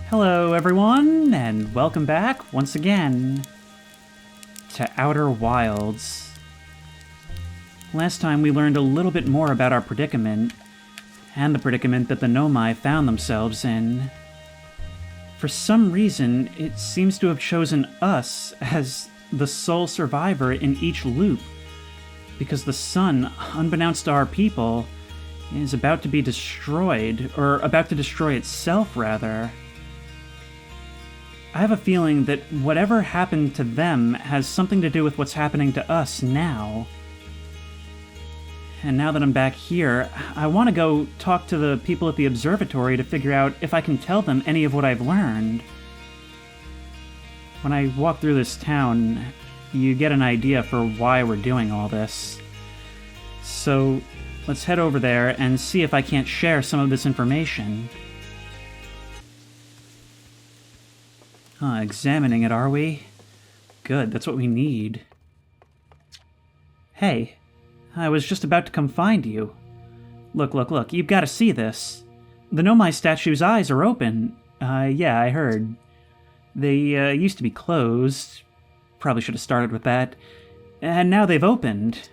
Hello everyone, and welcome back once again to Outer Wilds. Last time we learned a little bit more about our predicament, and the predicament that the Nomai found themselves in. For some reason, it seems to have chosen us as the sole survivor in each loop, because the sun, unbeknownst to our people, is about to be destroyed, or about to destroy itself, rather. I have a feeling that whatever happened to them has something to do with what's happening to us now. And now that I'm back here, I want to go talk to the people at the observatory to figure out if I can tell them any of what I've learned. When I walk through this town, you get an idea for why we're doing all this. So let's head over there and see if I can't share some of this information. Examining it, are we? Good, that's what we need. Hey, I was just about to come find you. Look, you've got to see this. The Nomai statue's eyes are open. Yeah, I heard. They, used to be closed. Probably should have started with that. And now they've opened.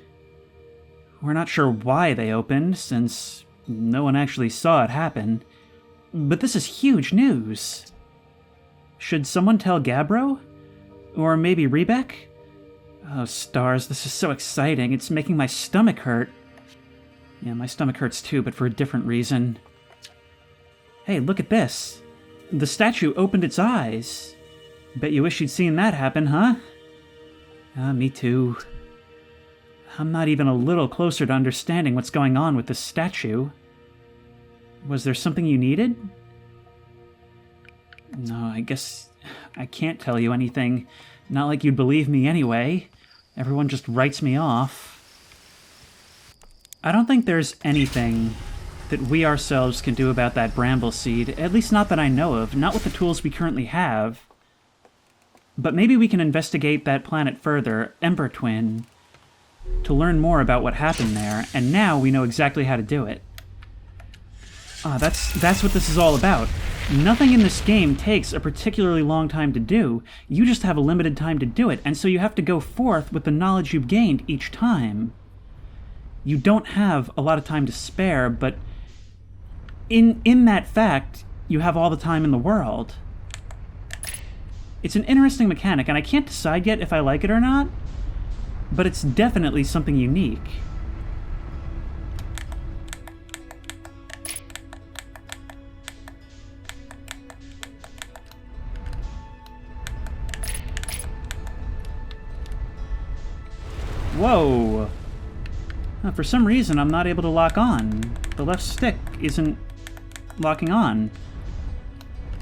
We're not sure why they opened, since no one actually saw it happen. But this is huge news. Should someone tell Gabbro? Or maybe Riebeck? Oh, stars, this is so exciting. It's making my stomach hurt. Yeah, my stomach hurts too, but for a different reason. Hey, look at this. The statue opened its eyes. Bet you wish you'd seen that happen, huh? Me too. I'm not even a little closer to understanding what's going on with this statue. Was there something you needed? No, I guess I can't tell you anything. Not like you'd believe me anyway. Everyone just writes me off. I don't think there's anything that we ourselves can do about that bramble seed, at least not that I know of, not with the tools we currently have. But maybe we can investigate that planet further, Ember Twin, to learn more about what happened there, and now we know exactly how to do it. That's what this is all about. Nothing in this game takes a particularly long time to do. You just have a limited time to do it, and so you have to go forth with the knowledge you've gained each time. You don't have a lot of time to spare, but in that fact, you have all the time in the world. It's an interesting mechanic, and I can't decide yet if I like it or not, but it's definitely something unique. Whoa! For some reason, I'm not able to lock on. The left stick isn't locking on.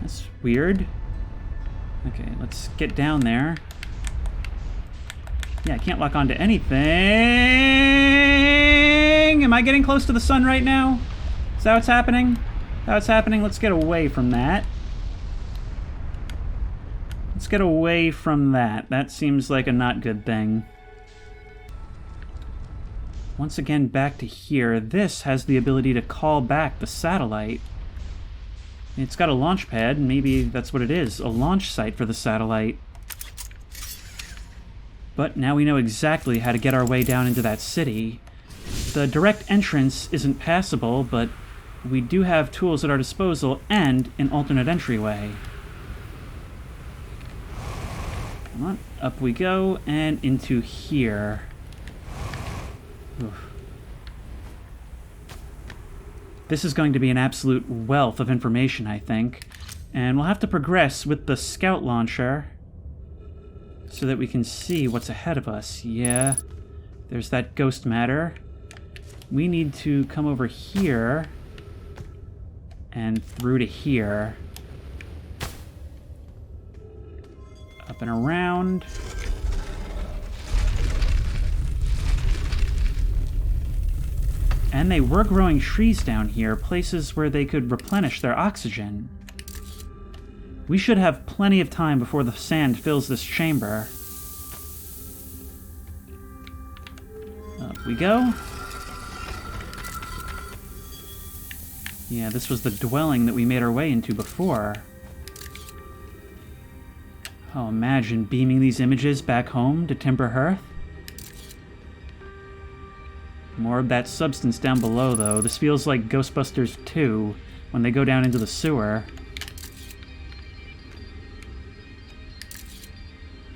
That's weird. Okay, let's get down there. Yeah, I can't lock onto anything! Am I getting close to the sun right now? Is that what's happening? That's happening? Let's get away from that. Let's get away from that. That seems like a not good thing. Once again, back to here. This has the ability to call back the satellite. It's got a launch pad. Maybe that's what it is, a launch site for the satellite. But now we know exactly how to get our way down into that city. The direct entrance isn't passable, but we do have tools at our disposal and an alternate entryway. Come on, up we go, and into here. Oof. This is going to be an absolute wealth of information, I think. And we'll have to progress with the scout launcher so that we can see what's ahead of us. Yeah, there's that ghost matter. We need to come over here and through to here. Up and around. And they were growing trees down here, places where they could replenish their oxygen. We should have plenty of time before the sand fills this chamber. Up we go. Yeah, this was the dwelling that we made our way into before. Oh, imagine beaming these images back home to Timber Hearth. More of that substance down below, though. This feels like Ghostbusters 2, when they go down into the sewer.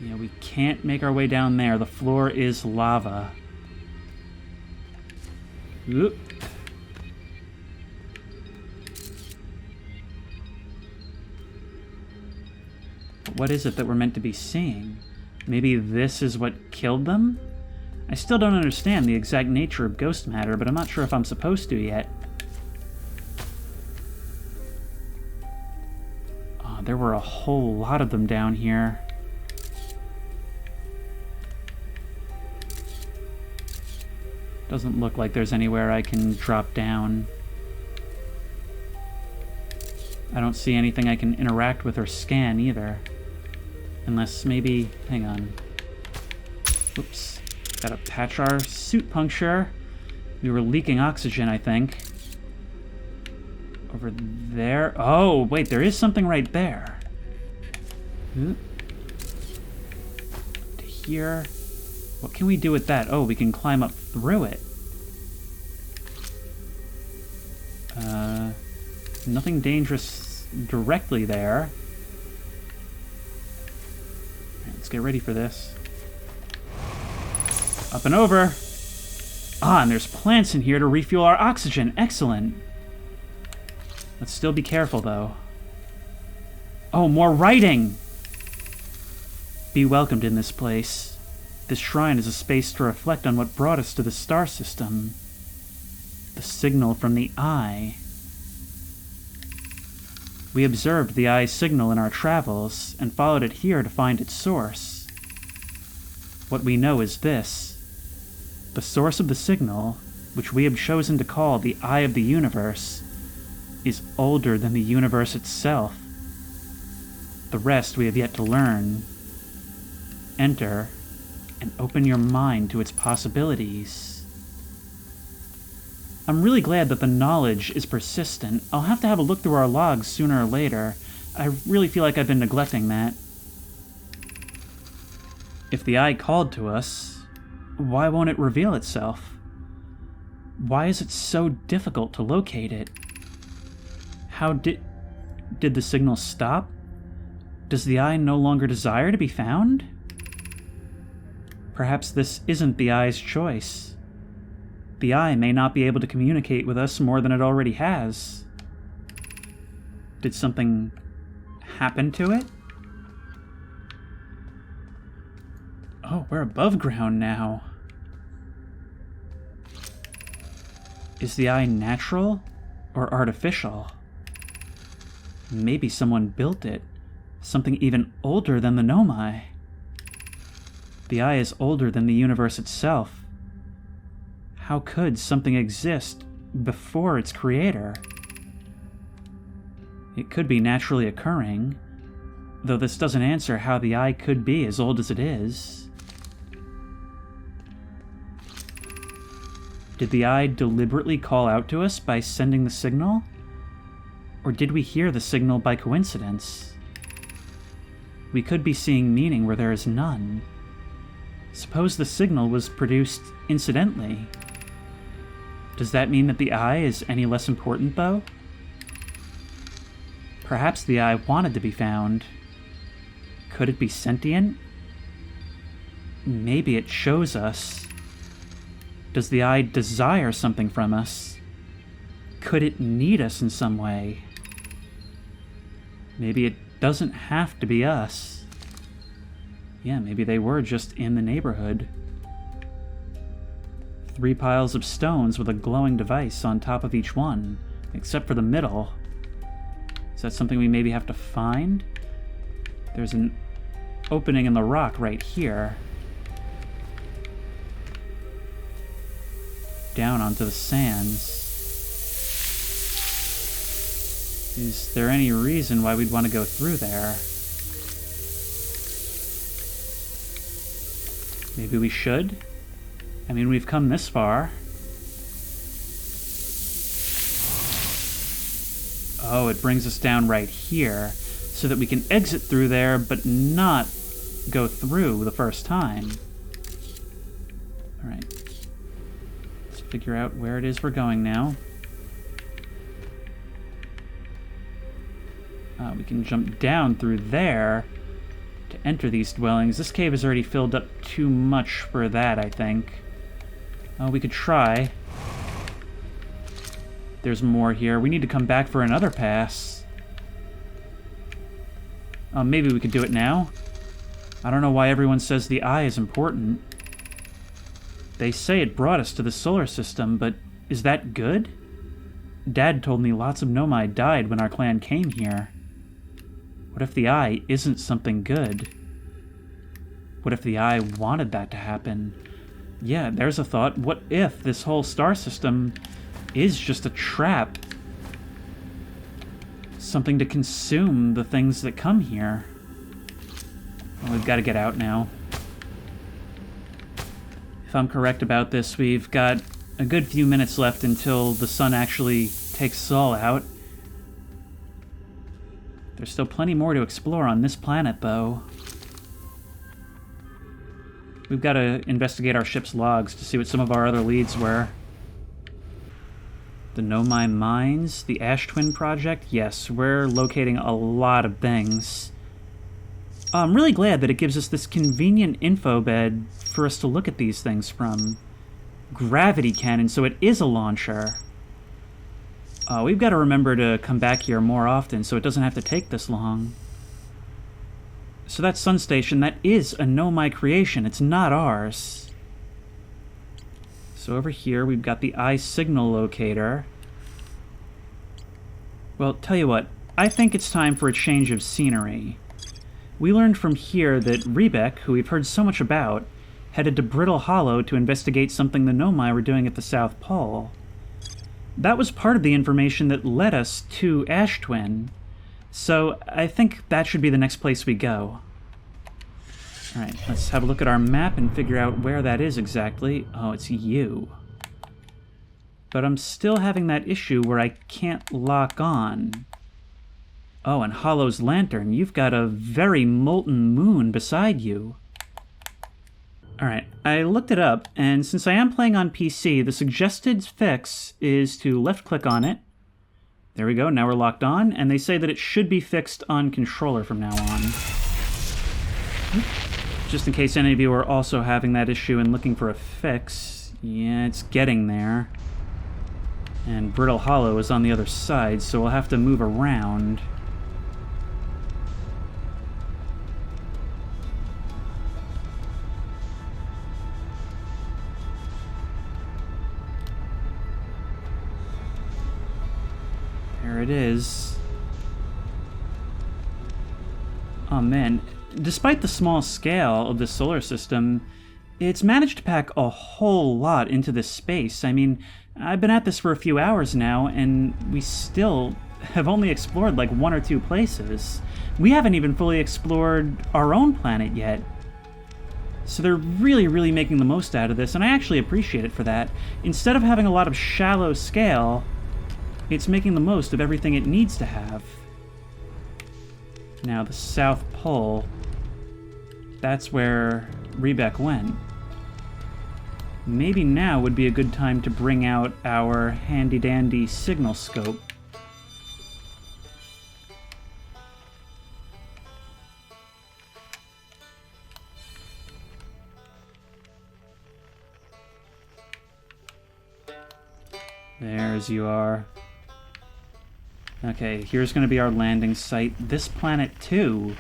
Yeah, we can't make our way down there. The floor is lava. Oop. What is it that we're meant to be seeing? Maybe this is what killed them? I still don't understand the exact nature of ghost matter, but I'm not sure if I'm supposed to yet. Oh, there were a whole lot of them down here. Doesn't look like there's anywhere I can drop down. I don't see anything I can interact with or scan either. Unless maybe... hang on. Oops. Gotta patch our suit puncture. We were leaking oxygen, I think. Over there. Oh, wait, there is something right there. To here. What can we do with that? Oh, we can climb up through it. Nothing dangerous directly there. Right, let's get ready for this. Up and over. Ah, and there's plants in here to refuel our oxygen. Excellent. Let's still be careful, though. Oh, more writing! Be welcomed in this place. This shrine is a space to reflect on what brought us to the star system. The signal from the eye. We observed the eye's signal in our travels and followed it here to find its source. What we know is this. The source of the signal, which we have chosen to call the Eye of the Universe, is older than the universe itself. The rest we have yet to learn. Enter and open your mind to its possibilities. I'm really glad that the knowledge is persistent. I'll have to have a look through our logs sooner or later. I really feel like I've been neglecting that. If the eye called to us, why won't it reveal itself? Why is it so difficult to locate it? How did the signal stop? Does the eye no longer desire to be found? Perhaps this isn't the eye's choice. The eye may not be able to communicate with us more than it already has. Did something happen to it? Oh, we're above ground now. Is the eye natural or artificial? Maybe someone built it. Something even older than the Nomai. The eye is older than the universe itself. How could something exist before its creator? It could be naturally occurring, though this doesn't answer how the eye could be as old as it is. Did the eye deliberately call out to us by sending the signal? Or did we hear the signal by coincidence? We could be seeing meaning where there is none. Suppose the signal was produced incidentally. Does that mean that the eye is any less important, though? Perhaps the eye wanted to be found. Could it be sentient? Maybe it shows us. Does the eye desire something from us? Could it need us in some way? Maybe it doesn't have to be us. Yeah, maybe they were just in the neighborhood. 3 piles of stones with a glowing device on top of each one, except for the middle. Is that something we maybe have to find? There's an opening in the rock right here. Down onto the sands. Is there any reason why we'd want to go through there? Maybe we should? I mean, we've come this far. Oh, it brings us down right here. so that we can exit through there, but not go through the first time. Alright. Let's figure out where it is we're going now. We can jump down through there to enter these dwellings. This cave is already filled up too much for that, I think. We could try. There's more here. We need to come back for another pass. Maybe we could do it now. I don't know why everyone says the eye is important. They say it brought us to the solar system, but is that good? Dad told me lots of Nomai died when our clan came here. What if the eye isn't something good? What if the eye wanted that to happen? Yeah, there's a thought. What if this whole star system is just a trap? Something to consume the things that come here. Well, we've got to get out now. If I'm correct about this, we've got a good few minutes left until the sun actually takes us all out. There's still plenty more to explore on this planet, though. We've got to investigate our ship's logs to see what some of our other leads were. The Nomai Mines, the Ash Twin Project. Yes, we're locating a lot of things. I'm really glad that it gives us this convenient info bed for us to look at these things from. Gravity cannon, so it is a launcher. We've got to remember to come back here more often so it doesn't have to take this long. So that sun station, that is a Nomai creation. It's not ours. So over here, we've got the eye signal locator. Well, tell you what, I think it's time for a change of scenery. We learned from here that Riebeck, who we've heard so much about, headed to Brittle Hollow to investigate something the Nomai were doing at the South Pole. That was part of the information that led us to Ash Twin, so I think that should be the next place we go. Alright, let's have a look at our map and figure out where that is exactly. Oh, it's you. But I'm still having that issue where I can't lock on. Oh, and Hollow's lantern, you've got a very molten moon beside you. Alright, I looked it up, and since I am playing on PC, the suggested fix is to left-click on it. There we go, now we're locked on, and they say that it should be fixed on controller from now on. Just in case any of you are also having that issue and looking for a fix. Yeah, it's getting there. And Brittle Hollow is on the other side, so we'll have to move around. There it is. Oh man, despite the small scale of the solar system, it's managed to pack a whole lot into this space. I mean, I've been at this for a few hours now, and we still have only explored like 1 or 2 places. We haven't even fully explored our own planet yet. So they're really making the most out of this, and I actually appreciate it for that. Instead of having a lot of shallow scale, it's making the most of everything it needs to have. Now, the South Pole, that's where Riebeck went. Maybe now would be a good time to bring out our handy-dandy signal scope. There's you are. Okay, here's going to be our landing site. This planet, too.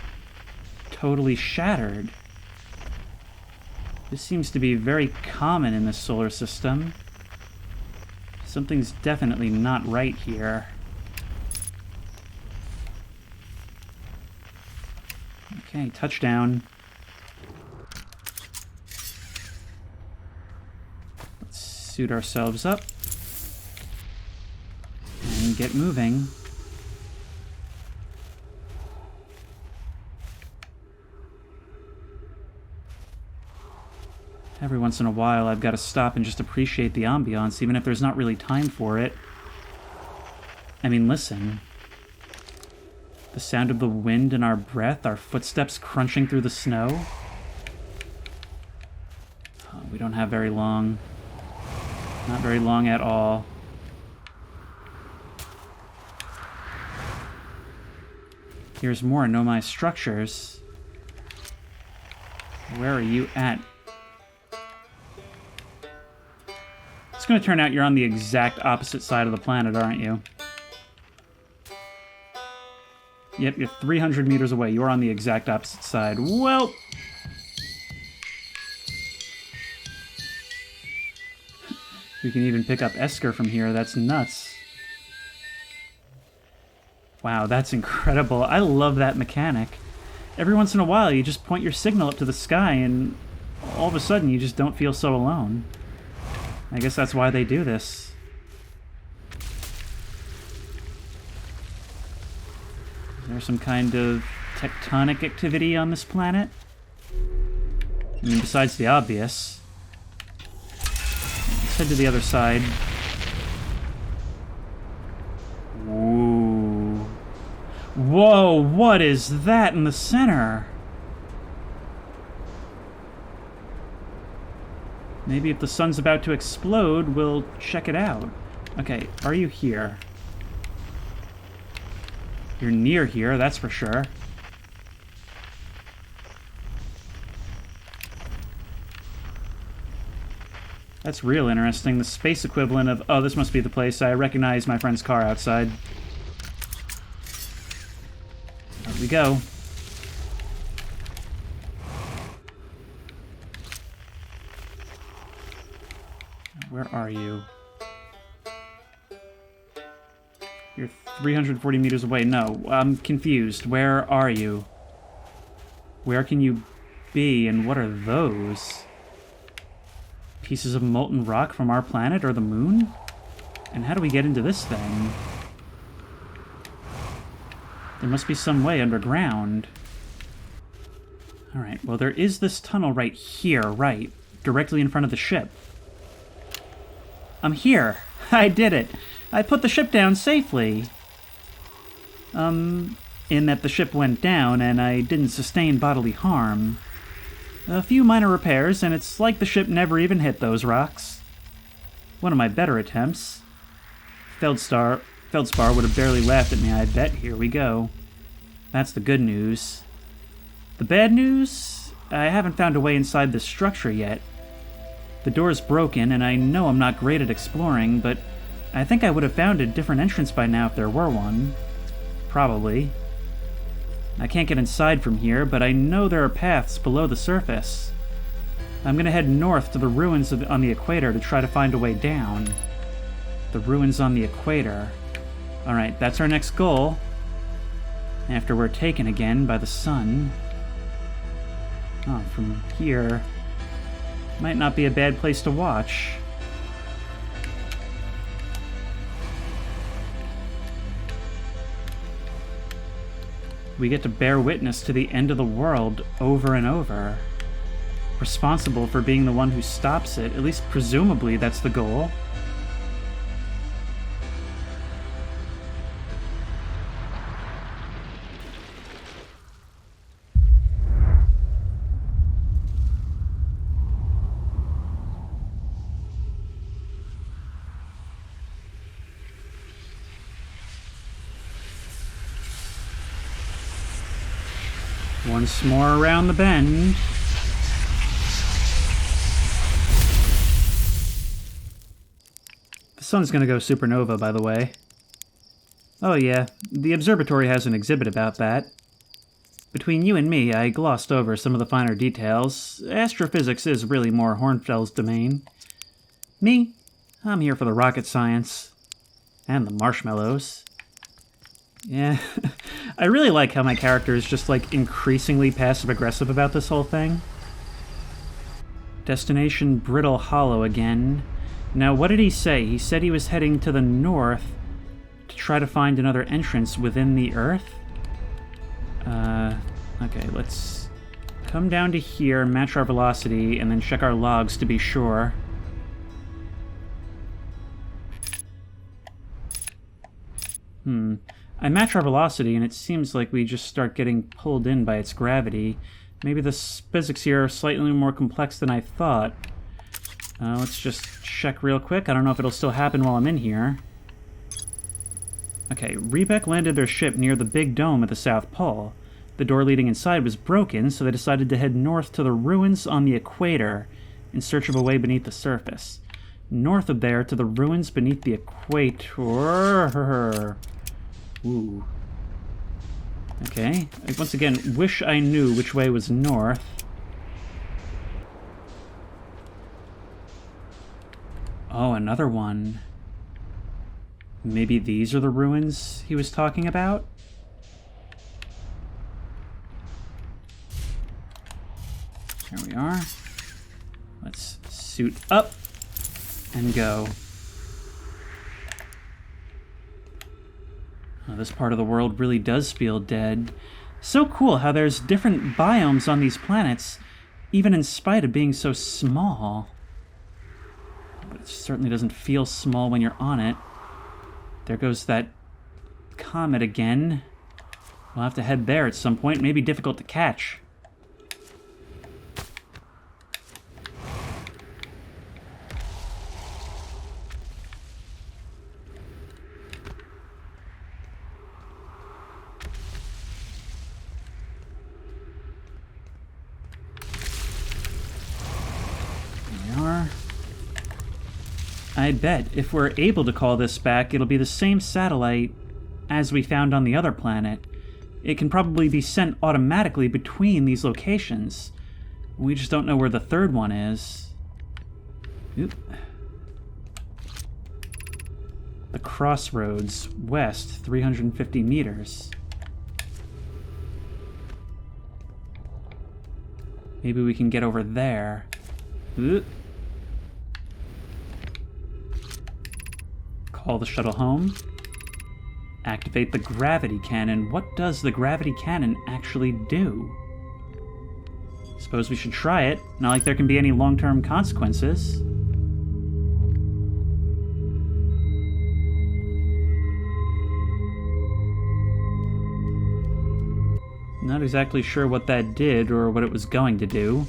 Totally shattered. This seems to be very common in the solar system. Something's definitely not right here. Okay, touchdown. Let's suit ourselves up. And get moving. Every once in a while, I've got to stop and just appreciate the ambiance, even if there's not really time for it. I mean, listen. The sound of the wind in our breath, our footsteps crunching through the snow. Oh, we don't have very long. Not very long at all. Here's more Nomai structures. Where are you at? It's going to turn out you're on the exact opposite side of the planet, aren't you? Yep, you're 300 meters away. You're on the exact opposite side. Well... we can even pick up Esker from here. That's nuts. Wow, that's incredible. I love that mechanic. Every once in a while, you just point your signal up to the sky, and all of a sudden, you just don't feel so alone. I guess that's why they do this. Is there some kind of tectonic activity on this planet? I mean, besides the obvious. Let's head to the other side. Ooh. Whoa, what is that in the center? Maybe if the sun's about to explode, we'll check it out. Okay, are you here? You're near here, that's for sure. That's real interesting. The space equivalent of... oh, this must be the place. I recognize my friend's car outside. There we go. Where are you? You're 340 meters away. No, I'm confused. Where are you? Where can you be, and what are those? Pieces of molten rock from our planet or the moon? And how do we get into this thing? There must be some way underground. Alright, well there is this tunnel right here, right? Directly in front of the ship. I'm here! I did it! I put the ship down safely! In that the ship went down and I didn't sustain bodily harm. A few minor repairs, and it's like the ship never even hit those rocks. One of my better attempts. Feldspar would have barely laughed at me, I bet. Here we go. That's the good news. The bad news? I haven't found a way inside this structure yet. The door's broken, and I know I'm not great at exploring, but I think I would have found a different entrance by now if there were one. Probably. I can't get inside from here, but I know there are paths below the surface. I'm gonna head north to the ruins on the equator to try to find a way down. The ruins on the equator. Alright, that's our next goal. After we're taken again by the sun. Oh, from here... might not be a bad place to watch. We get to bear witness to the end of the world over and over. Responsible for being the one who stops it, at least presumably that's the goal. Once more around the bend. The sun's gonna go supernova, by the way. Oh yeah, the observatory has an exhibit about that. Between you and me, I glossed over some of the finer details. Astrophysics is really more Hornfell's domain. Me? I'm here for the rocket science. And the marshmallows. Yeah, I really like how my character is just, like, increasingly passive-aggressive about this whole thing. Destination Brittle Hollow again. Now, what did he say? He said he was heading to the north to try to find another entrance within the Earth? Okay, let's come down to here, match our velocity, and then check our logs to be sure. I match our velocity, and it seems like we just start getting pulled in by its gravity. Maybe the physics here are slightly more complex than I thought. Let's just check real quick. I don't know if it'll still happen while I'm in here. Okay, Riebeck landed their ship near the big dome at the South Pole. The door leading inside was broken, so they decided to head north to the ruins on the equator in search of a way beneath the surface. North of there to the ruins beneath the equator. Ooh. Okay. Once again, wish I knew which way was north. Oh, another one. Maybe these are the ruins he was talking about? Here we are. Let's suit up and go. Oh, this part of the world really does feel dead. So cool how there's different biomes on these planets, even in spite of being so small. But it certainly doesn't feel small when you're on it. There goes that comet again. We'll have to head there at some point. Maybe difficult to catch. I bet if we're able to call this back, it'll be the same satellite as we found on the other planet. It can probably be sent automatically between these locations. We just don't know where the third one is. Oop. The crossroads, west, 350 meters. Maybe we can get over there. Oop. Call the shuttle home. Activate the gravity cannon. What does the gravity cannon actually do? Suppose we should try it. Not like there can be any long-term consequences. Not exactly sure what that did or what it was going to do.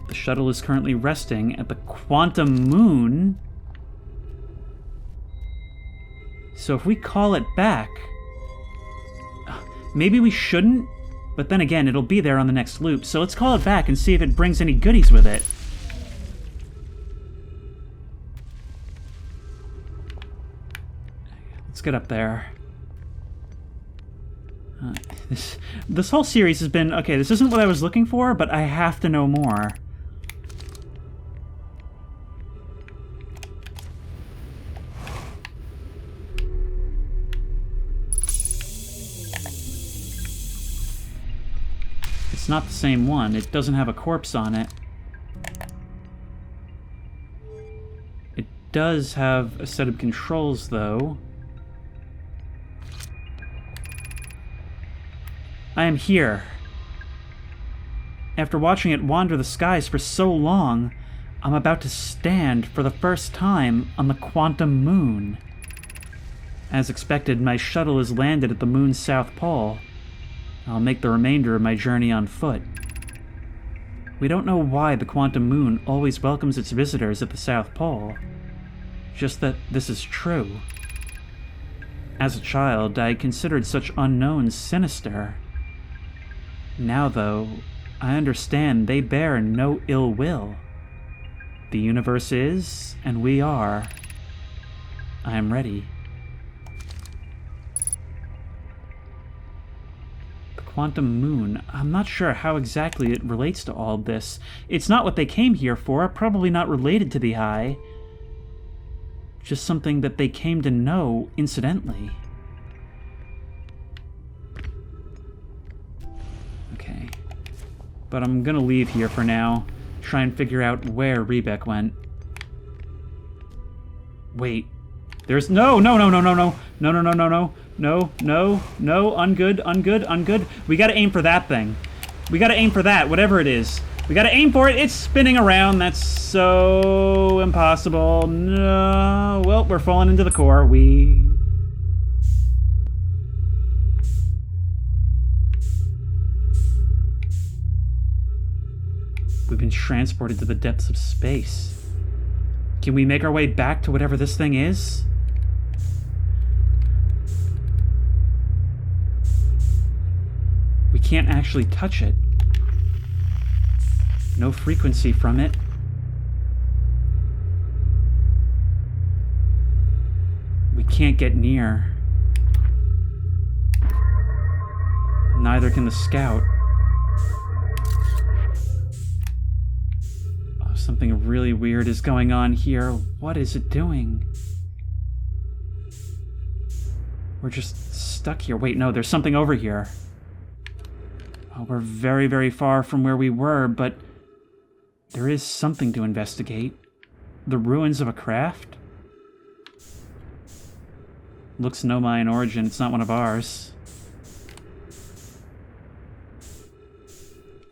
The shuttle is currently resting at the quantum moon. So if we call it back, maybe we shouldn't, but then again, it'll be there on the next loop. So let's call it back and see if it brings any goodies with it. Let's get up there. This whole series has been, okay, this isn't what I was looking for, but I have to know more. It's not the same one. It doesn't have a corpse on it. It does have a set of controls, though. I am here. After watching it wander the skies for so long, I'm about to stand for the first time on the quantum moon. As expected, my shuttle has landed at the moon's south pole. I'll make the remainder of my journey on foot. We don't know why the quantum moon always welcomes its visitors at the South Pole. Just that this is true. As a child, I considered such unknowns sinister. Now, though, I understand they bear no ill will. The universe is, and we are. I am ready. Quantum moon. I'm not sure how exactly it relates to all this. It's not what they came here for, probably not related to the Eye. Just something that they came to know incidentally. Okay. But I'm gonna leave here for now. Try and figure out where Riebeck went. Wait. There's no. No, ungood. We gotta aim for that thing. We gotta aim for that, whatever it is. We gotta aim for it. It's spinning around. That's so impossible. No. Well, we're falling into the core. been transported to the depths of space. Can we make our way back to whatever this thing is? We can't actually touch it. No frequency from it. We can't get near. Neither can the scout. Oh, something really weird is going on here. What is it doing? We're just stuck here. Wait, no, there's something over here. Oh, we're very, very far from where we were, but there is something to investigate. The ruins of a craft? Looks Nomai in origin. It's not one of ours.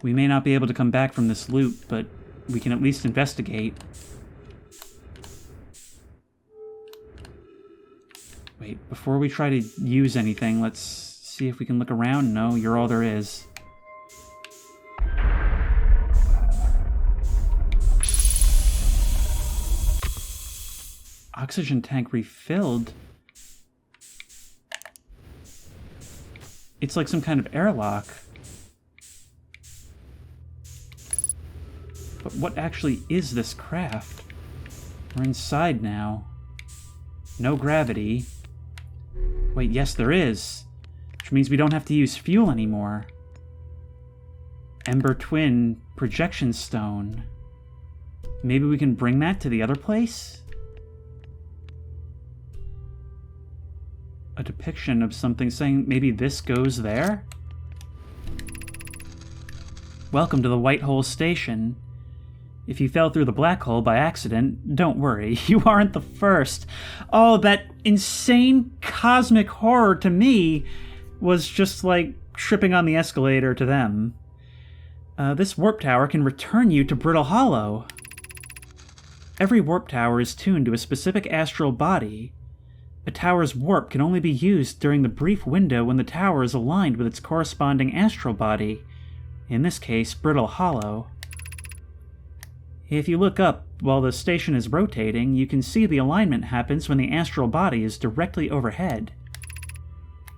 We may not be able to come back from this loop, but we can at least investigate. Wait, before we try to use anything, let's see if we can look around. No, you're all there is. Oxygen tank refilled. It's like some kind of airlock. But what actually is this craft? We're inside now. No gravity. Wait, yes there is. Which means we don't have to use fuel anymore. Ember Twin Projection Stone. Maybe we can bring that to the other place? A depiction of something saying maybe this goes there? Welcome to the White Hole Station. If you fell through the black hole by accident, don't worry, you aren't the first. Oh, that insane cosmic horror to me was just like tripping on the escalator to them. This warp tower can return you to Brittle Hollow. Every warp tower is tuned to a specific astral body. A tower's warp can only be used during the brief window when the tower is aligned with its corresponding astral body, in this case, Brittle Hollow. If you look up while the station is rotating, you can see the alignment happens when the astral body is directly overhead.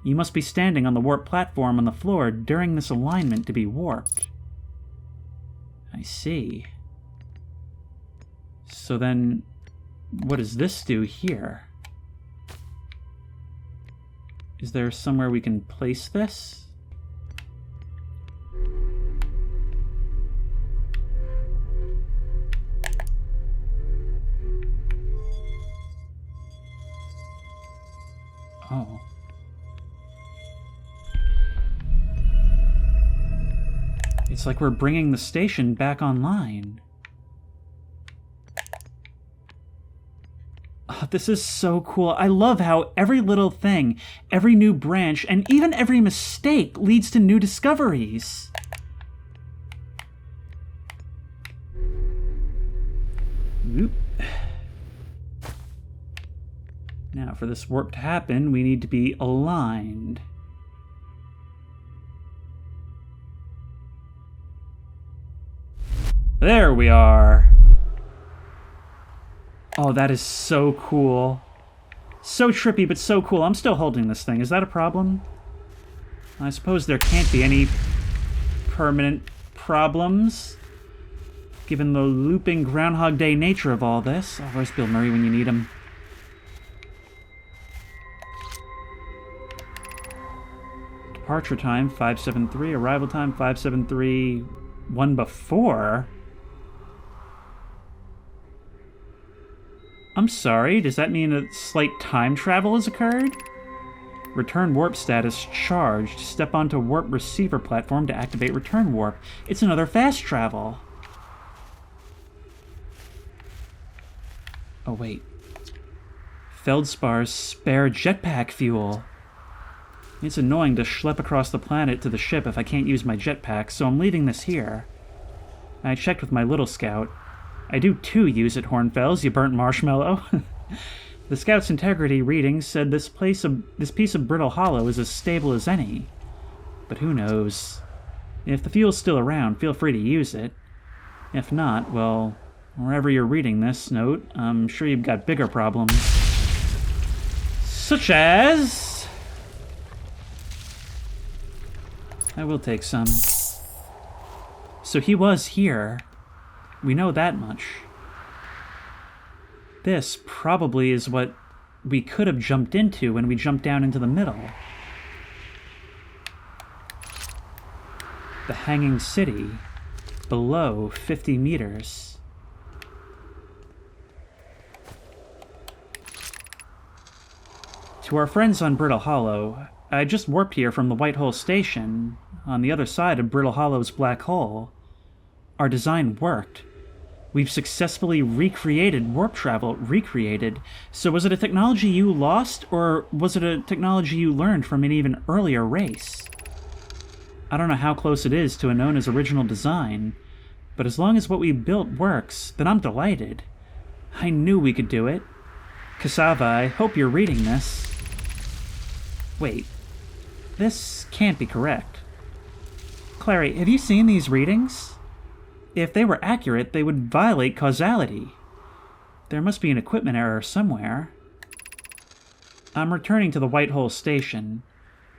You must be standing on the warp platform on the floor during this alignment to be warped. I see. So then, what does this do here? Is there somewhere we can place this? Oh. It's like we're bringing the station back online. Oh, this is so cool. I love how every little thing, every new branch, and even every mistake leads to new discoveries. Oop. Now, for this warp to happen, we need to be aligned. There we are. Oh, that is so cool. So trippy, but so cool. I'm still holding this thing. Is that a problem? I suppose there can't be any permanent problems, given the looping Groundhog Day nature of all this. Oh, where's Bill Murray when you need him? Departure time, 573. Arrival time, 573. One before? I'm sorry, does that mean a slight time travel has occurred? Return warp status charged. Step onto warp receiver platform to activate return warp. It's another fast travel. Oh, wait. Feldspar's spare jetpack fuel. It's annoying to schlep across the planet to the ship if I can't use my jetpack, so I'm leaving this here. I checked with my little scout. I do too use it, Hornfells, you burnt marshmallow. The scout's integrity reading said this piece of Brittle Hollow is as stable as any. But who knows? If the fuel's still around, feel free to use it. If not, well, wherever you're reading this note, I'm sure you've got bigger problems. Such as... I will take some. So he was here. We know that much. This probably is what we could have jumped into when we jumped down into the middle. The hanging city, below 50 meters. To our friends on Brittle Hollow, I just warped here from the White Hole Station, on the other side of Brittle Hollow's black hole. Our design worked. We've successfully recreated warp travel. Recreated. So was it a technology you lost, or was it a technology you learned from an even earlier race? I don't know how close it is to Anona's original design, but as long as what we built works, then I'm delighted. I knew we could do it. Cassava, I hope you're reading this. Wait. This can't be correct. Clary, have you seen these readings? If they were accurate, they would violate causality. There must be an equipment error somewhere. I'm returning to the White Hole Station.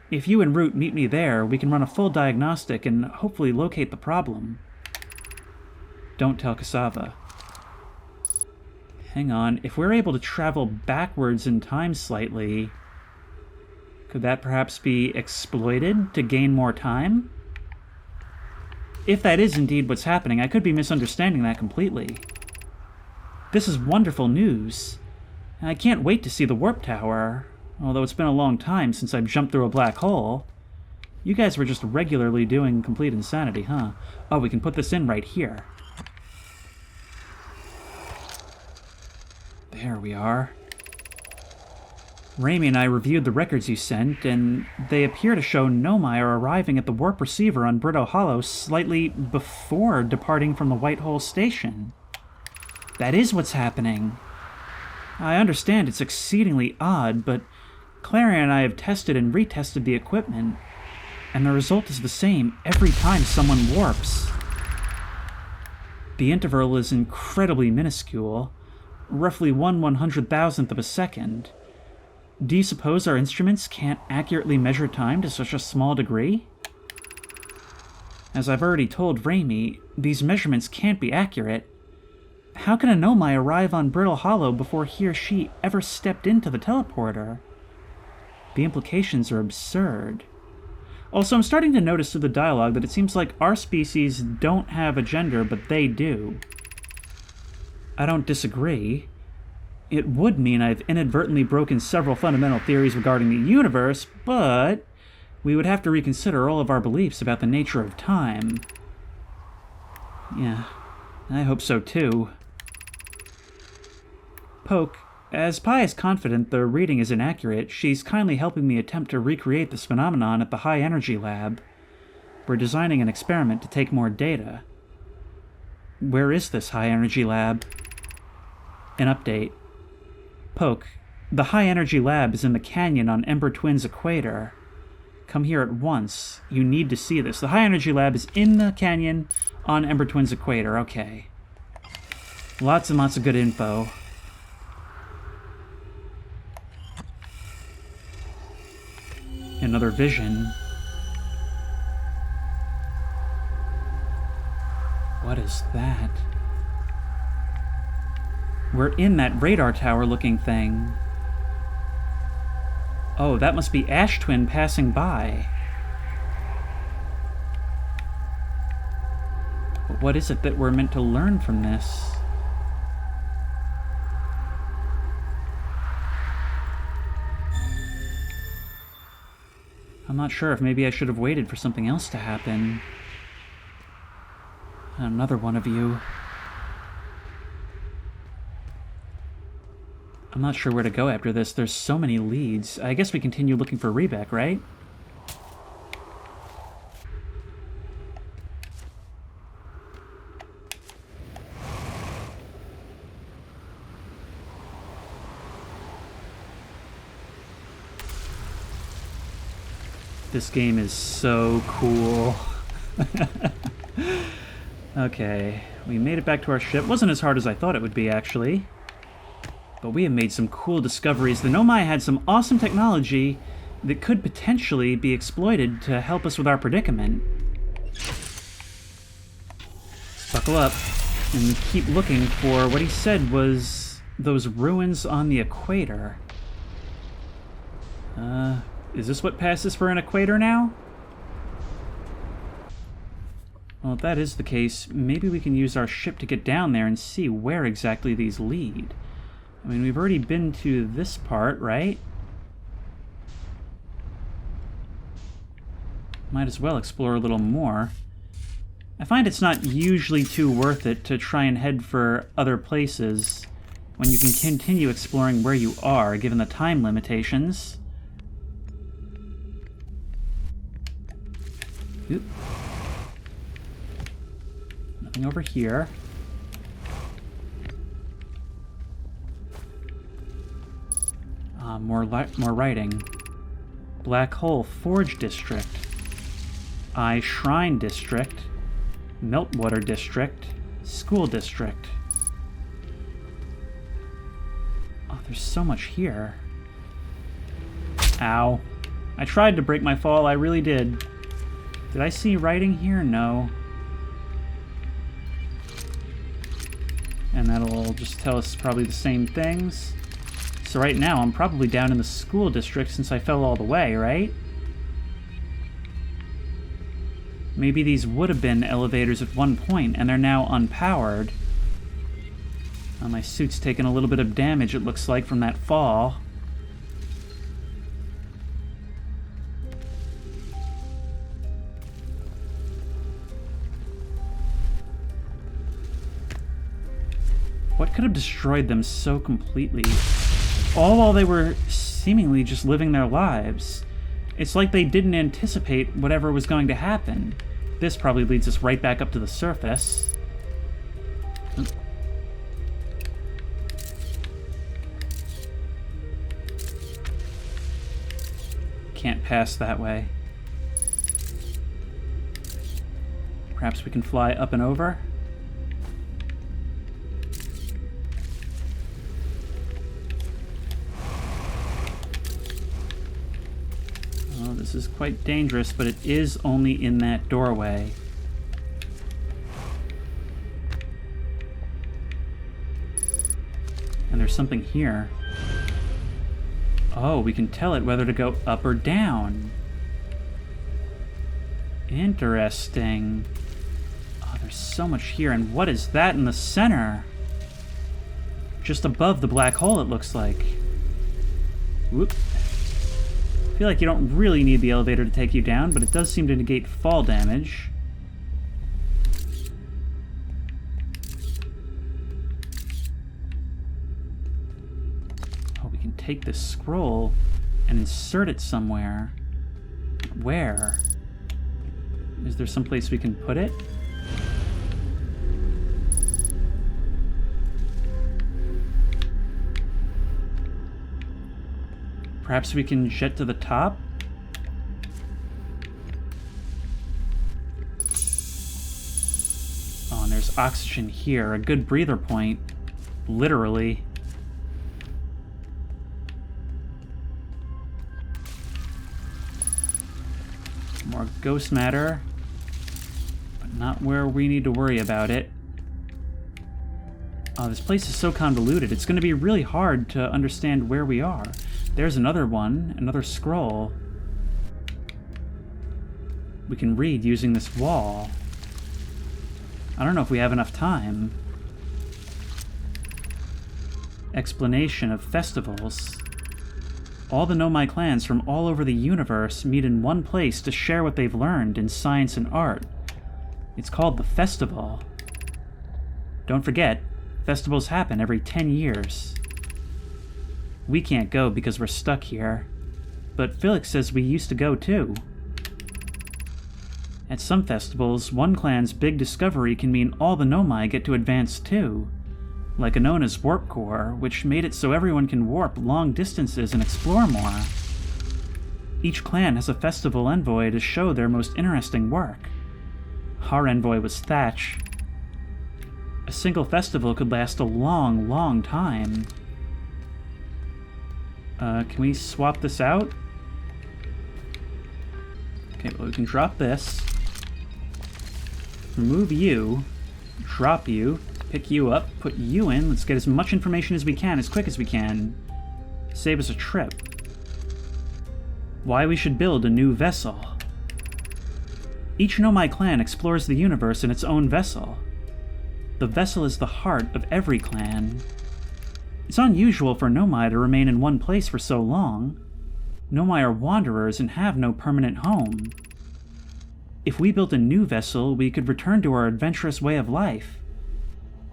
If you and Root meet me there, we can run a full diagnostic and hopefully locate the problem. Don't tell Cassava. Hang on, if we're able to travel backwards in time slightly, could that perhaps be exploited to gain more time? If that is indeed what's happening, I could be misunderstanding that completely. This is wonderful news. I can't wait to see the warp tower, although it's been a long time since I've jumped through a black hole. You guys were just regularly doing complete insanity, huh? Oh, we can put this in right here. There we are. Raimi and I reviewed the records you sent, and they appear to show Nomai are arriving at the warp receiver on Brittle Hollow slightly before departing from the White Hole Station. That is what's happening. I understand it's exceedingly odd, but Clary and I have tested and retested the equipment, and the result is the same every time someone warps. The interval is incredibly minuscule, roughly 1/100,000th of a second. Do you suppose our instruments can't accurately measure time to such a small degree? As I've already told Raimi, these measurements can't be accurate. How can a Nomai arrive on Brittle Hollow before he or she ever stepped into the teleporter? The implications are absurd. Also, I'm starting to notice through the dialogue that it seems like our species don't have a gender, but they do. I don't disagree. It would mean I've inadvertently broken several fundamental theories regarding the universe, but we would have to reconsider all of our beliefs about the nature of time. Yeah, I hope so too. Poke, as Pi is confident the reading is inaccurate, she's kindly helping me attempt to recreate this phenomenon at the High Energy Lab. We're designing an experiment to take more data. Where is this High Energy Lab? An update. Poke, the High Energy Lab is in the canyon on Ember Twin's equator. Come here at once. You need to see this. The High Energy Lab is in the canyon on Ember Twin's equator. Okay. Lots and lots of good info. Another vision. What is that? We're in that radar tower looking thing. Oh, that must be Ash Twin passing by. But what is it that we're meant to learn from this? I'm not sure if maybe I should have waited for something else to happen. Another one of you. I'm not sure where to go after this. There's so many leads. I guess we continue looking for Riebeck, right? This game is so cool. Okay, We made it back to our ship. Wasn't as hard as I thought it would be, actually. But we have made some cool discoveries. The Nomai had some awesome technology that could potentially be exploited to help us with our predicament. Let's buckle up and keep looking for what he said was those ruins on the equator. Is this what passes for an equator now? Well, if that is the case, maybe we can use our ship to get down there and see where exactly these lead. I mean, we've already been to this part, right? Might as well explore a little more. I find it's not usually too worth it to try and head for other places when you can continue exploring where you are, given the time limitations. Oop. Nothing over here. More writing. Black Hole Forge District. I Shrine District. Meltwater District. School District. Oh, there's so much here. Ow. I tried to break my fall, I really did. Did I see writing here? No. And that'll just tell us probably the same things. So right now, I'm probably down in the school district since I fell all the way, right? Maybe these would have been elevators at one point, and they're now unpowered. My suit's taken a little bit of damage, it looks like, from that fall. What could have destroyed them so completely? All while they were seemingly just living their lives. It's like they didn't anticipate whatever was going to happen. This probably leads us right back up to the surface. Can't pass that way. Perhaps we can fly up and over? This is quite dangerous, but it is only in that doorway. And there's something here. Oh, we can tell it whether to go up or down. Interesting. Oh, there's so much here. And what is that in the center? Just above the black hole, it looks like. Whoop. I feel like you don't really need the elevator to take you down, but it does seem to negate fall damage. Oh, we can take this scroll and insert it somewhere. Where? Is there some place we can put it? Perhaps we can jet to the top? Oh, and there's oxygen here. A good breather point. Literally. More ghost matter. But not where we need to worry about it. Oh, this place is so convoluted. It's going to be really hard to understand where we are. There's another one, another scroll. We can read using this wall. I don't know if we have enough time. Explanation of festivals. All the Nomai clans from all over the universe meet in one place to share what they've learned in science and art. It's called the festival. Don't forget, festivals happen every 10 years. We can't go because we're stuck here, but Felix says we used to go too. At some festivals, one clan's big discovery can mean all the Nomai get to advance too, like Anona's warp core, which made it so everyone can warp long distances and explore more. Each clan has a festival envoy to show their most interesting work. Our envoy was Thatch. A single festival could last a long, long time. Can we swap this out? Okay, well, we can drop this. Remove you. Drop you. Pick you up. Put you in. Let's get as much information as we can, as quick as we can. Save us a trip. Why we should build a new vessel. Each Nomai clan explores the universe in its own vessel. The vessel is the heart of every clan. It's unusual for Nomai to remain in one place for so long. Nomai are wanderers and have no permanent home. If we built a new vessel, we could return to our adventurous way of life.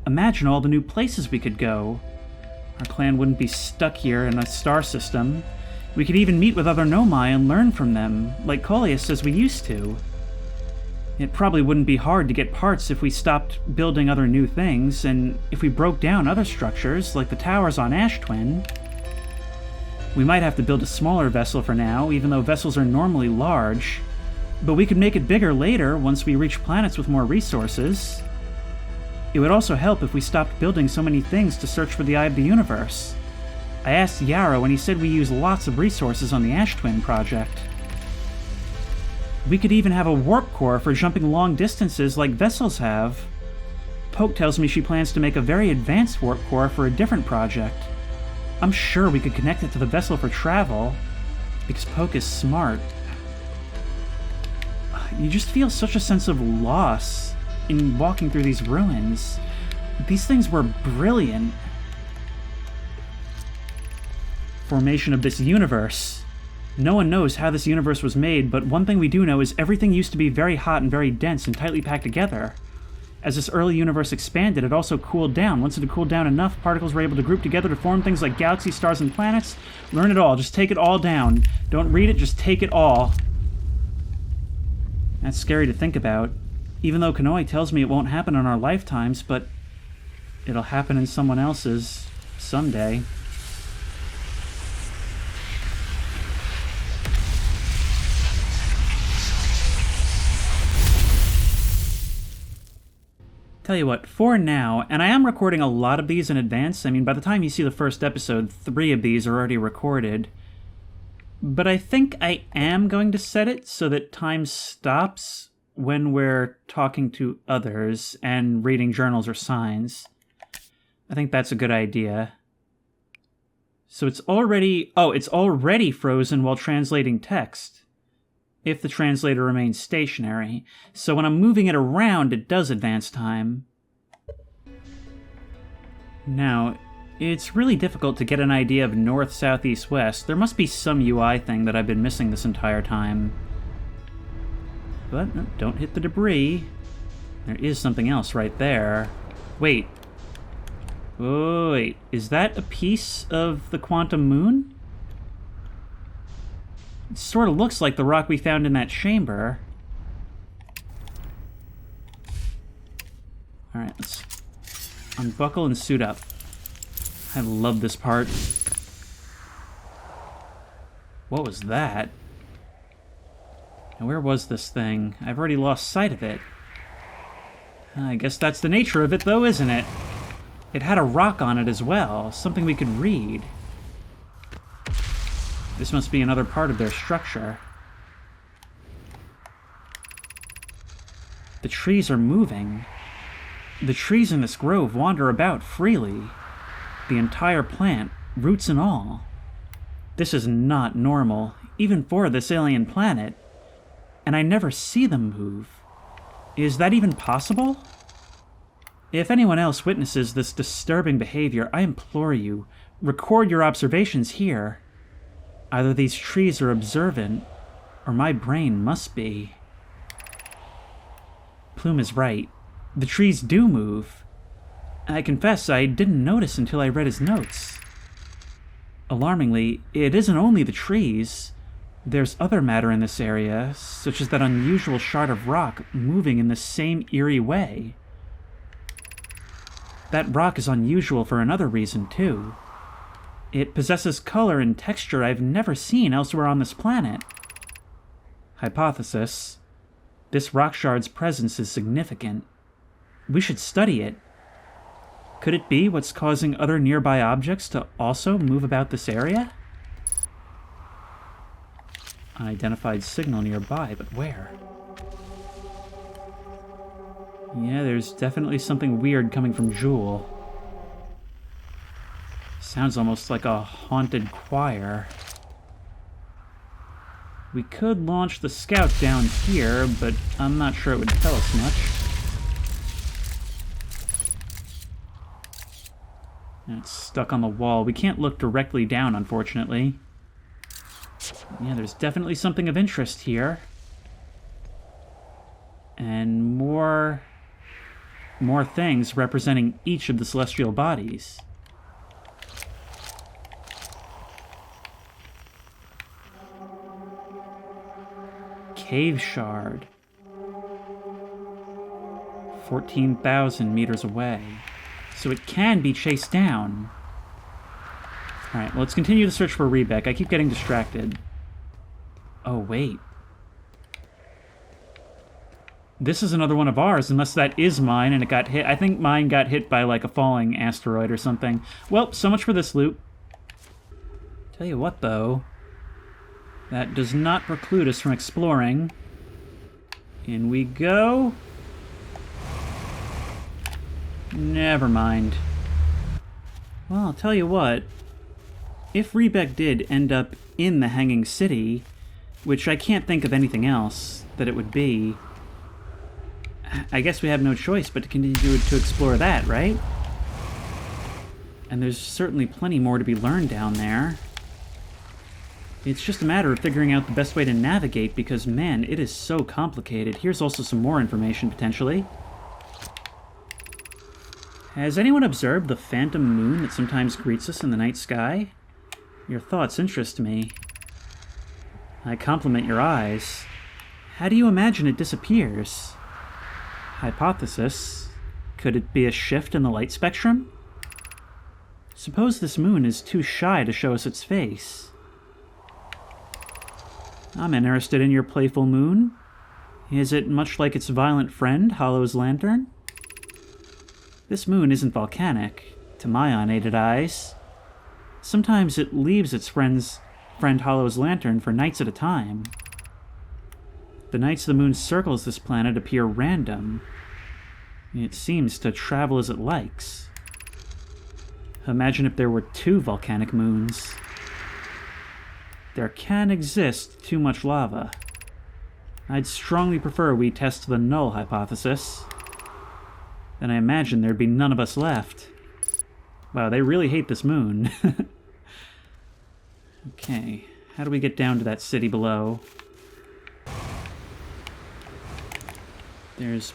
Imagine all the new places we could go. Our clan wouldn't be stuck here in a star system. We could even meet with other Nomai and learn from them, like Coleus says we used to. It probably wouldn't be hard to get parts if we stopped building other new things, and if we broke down other structures, like the towers on Ash Twin. We might have to build a smaller vessel for now, even though vessels are normally large. But we could make it bigger later, once we reach planets with more resources. It would also help if we stopped building so many things to search for the Eye of the Universe. I asked Yarrow, and he said we use lots of resources on the Ash Twin project. We could even have a warp core for jumping long distances like vessels have. Poke tells me she plans to make a very advanced warp core for a different project. I'm sure we could connect it to the vessel for travel, because Poke is smart. You just feel such a sense of loss in walking through these ruins. These things were brilliant. Formation of this universe. No one knows how this universe was made, but one thing we do know is everything used to be very hot and very dense and tightly packed together. As this early universe expanded, it also cooled down. Once it had cooled down enough, particles were able to group together to form things like galaxies, stars, and planets. Learn it all. Just take it all down. Don't read it, just take it all. That's scary to think about. Even though Kanoi tells me it won't happen in our lifetimes, but it'll happen in someone else's someday. Tell you what, for now, and I am recording a lot of these in advance. I mean, by the time you see the first episode, 3 of these are already recorded. But I think I am going to set it so that time stops when we're talking to others and reading journals or signs. I think that's a good idea. So it's already... Oh, it's already frozen while translating text. If the translator remains stationary. So when I'm moving it around, it does advance time. Now, it's really difficult to get an idea of north, south, east, west. There must be some UI thing that I've been missing this entire time. But no, don't hit the debris. There is something else right there. Wait. Oh, wait. Is that a piece of the quantum moon? It sort of looks like the rock we found in that chamber. Alright, let's unbuckle and suit up. I love this part. What was that? And where was this thing? I've already lost sight of it. I guess that's the nature of it, though, isn't it? It had a rock on it as well, something we could read. This must be another part of their structure. The trees are moving. The trees in this grove wander about freely. The entire plant, roots and all. This is not normal, even for this alien planet. And I never see them move. Is that even possible? If anyone else witnesses this disturbing behavior, I implore you, record your observations here. Either these trees are observant, or my brain must be. Plume is right. The trees do move. I confess I didn't notice until I read his notes. Alarmingly, it isn't only the trees. There's other matter in this area, such as that unusual shard of rock moving in the same eerie way. That rock is unusual for another reason, too. It possesses color and texture I've never seen elsewhere on this planet. Hypothesis: this rock shard's presence is significant. We should study it. Could it be what's causing other nearby objects to also move about this area? Unidentified signal nearby, but where? Yeah, there's definitely something weird coming from Jewel. Sounds almost like a haunted choir. We could launch the scout down here, but I'm not sure it would tell us much. And it's stuck on the wall. We can't look directly down, unfortunately. Yeah, there's definitely something of interest here. And more things representing each of the celestial bodies. Cave shard. 14,000 meters away. So it can be chased down. Alright, well, let's continue the search for Riebeck. I keep getting distracted. Oh, wait. This is another one of ours, unless that is mine and it got hit. I think mine got hit by, like, a falling asteroid or something. Well, so much for this loot. Tell you what, though. That does not preclude us from exploring. In we go. Never mind. Well, I'll tell you what. If Riebeck did end up in the Hanging City, which I can't think of anything else that it would be, I guess we have no choice but to continue to explore that, right? And there's certainly plenty more to be learned down there. It's just a matter of figuring out the best way to navigate because, man, it is so complicated. Here's also some more information, potentially. Has anyone observed the phantom moon that sometimes greets us in the night sky? Your thoughts interest me. I compliment your eyes. How do you imagine it disappears? Hypothesis. Could it be a shift in the light spectrum? Suppose this moon is too shy to show us its face. I'm interested in your playful moon. Is it much like its violent friend, Hollow's lantern? This moon isn't volcanic, to my unaided eyes. Sometimes it leaves its friend Hollow's lantern for nights at a time. The nights the moon circles this planet appear random. It seems to travel as it likes. Imagine if there were 2 volcanic moons. There can exist too much lava. I'd strongly prefer we test the null hypothesis. Then I imagine there'd be none of us left. Wow, they really hate this moon. Okay, how do we get down to that city below?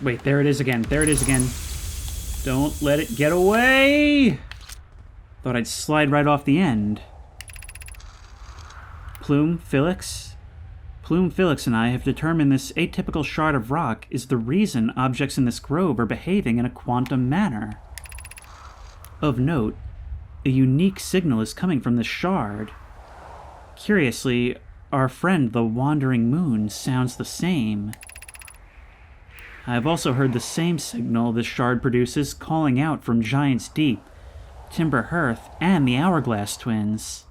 Wait, there it is again. There it is again. Don't let it get away! Thought I'd slide right off the end. Plume, Felix and I have determined this atypical shard of rock is the reason objects in this grove are behaving in a quantum manner. Of note, a unique signal is coming from this shard. Curiously, our friend the Wandering Moon sounds the same. I have also heard the same signal this shard produces calling out from Giant's Deep, Timber Hearth, and the Hourglass Twins.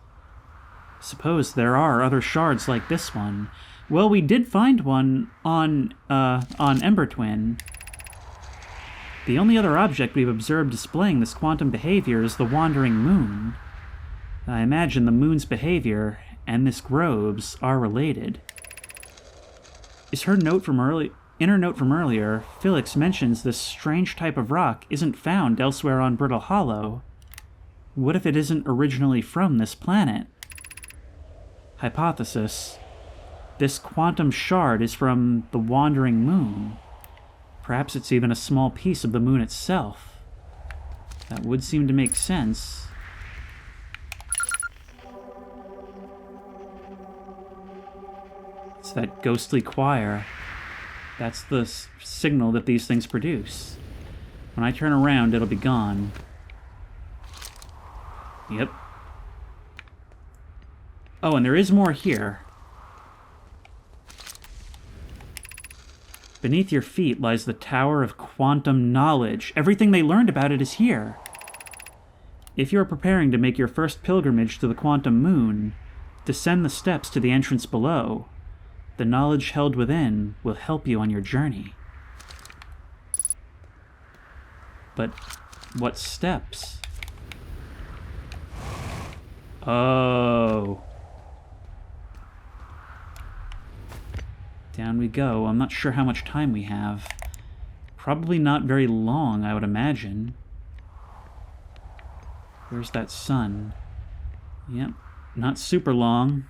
Suppose there are other shards like this one. Well, we did find one on Ember Twin. The only other object we've observed displaying this quantum behavior is the Wandering Moon. I imagine the moon's behavior and this grove's are related. In her note from earlier, Felix mentions this strange type of rock isn't found elsewhere on Brittle Hollow. What if it isn't originally from this planet? Hypothesis. This quantum shard is from the Wandering Moon. Perhaps it's even a small piece of the moon itself. That would seem to make sense. It's that ghostly choir. That's the signal that these things produce. When I turn around, it'll be gone. Yep. Oh, and there is more here. Beneath your feet lies the Tower of Quantum Knowledge. Everything they learned about it is here. If you are preparing to make your first pilgrimage to the quantum moon, descend the steps to the entrance below. The knowledge held within will help you on your journey. But what steps? Oh. Down we go. I'm not sure how much time we have. Probably not very long, I would imagine. Where's that sun? Yep, not super long.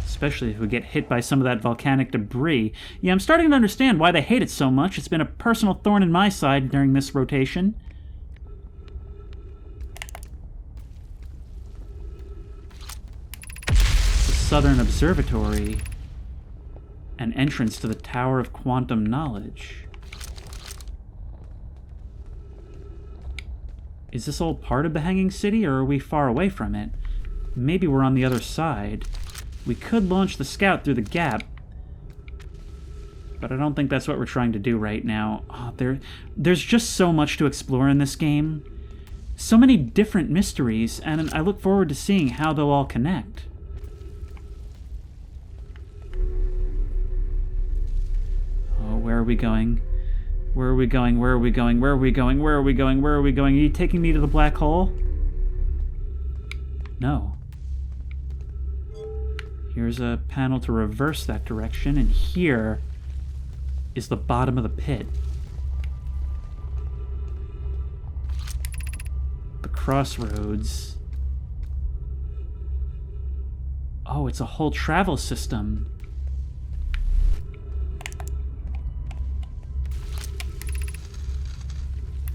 Especially if we get hit by some of that volcanic debris. Yeah, I'm starting to understand why they hate it so much. It's been a personal thorn in my side during this rotation. The Southern Observatory. An entrance to the Tower of Quantum Knowledge. Is this all part of the Hanging City, or are we far away from it? Maybe we're on the other side. We could launch the scout through the gap, but I don't think that's what we're trying to do right now. Oh, there's just so much to explore in this game. So many different mysteries, and I look forward to seeing how they'll all connect. Oh, where are we going? Where are we going? Where are we going? Where are we going? Where are we going? Where are we going? Are you taking me to the black hole? No. Here's a panel to reverse that direction, and here is the bottom of the pit. The crossroads. Oh, it's a whole travel system.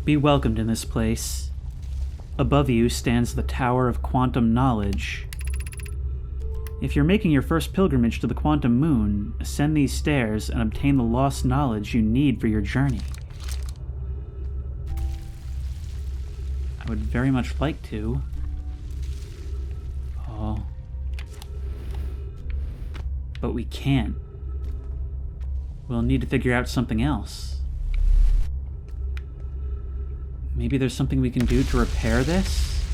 Be welcomed in this place. Above you stands the Tower of Quantum Knowledge. If you're making your first pilgrimage to the quantum moon, ascend these stairs and obtain the lost knowledge you need for your journey. I would very much like to. Oh. But we can't. We'll need to figure out something else. Maybe there's something we can do to repair this?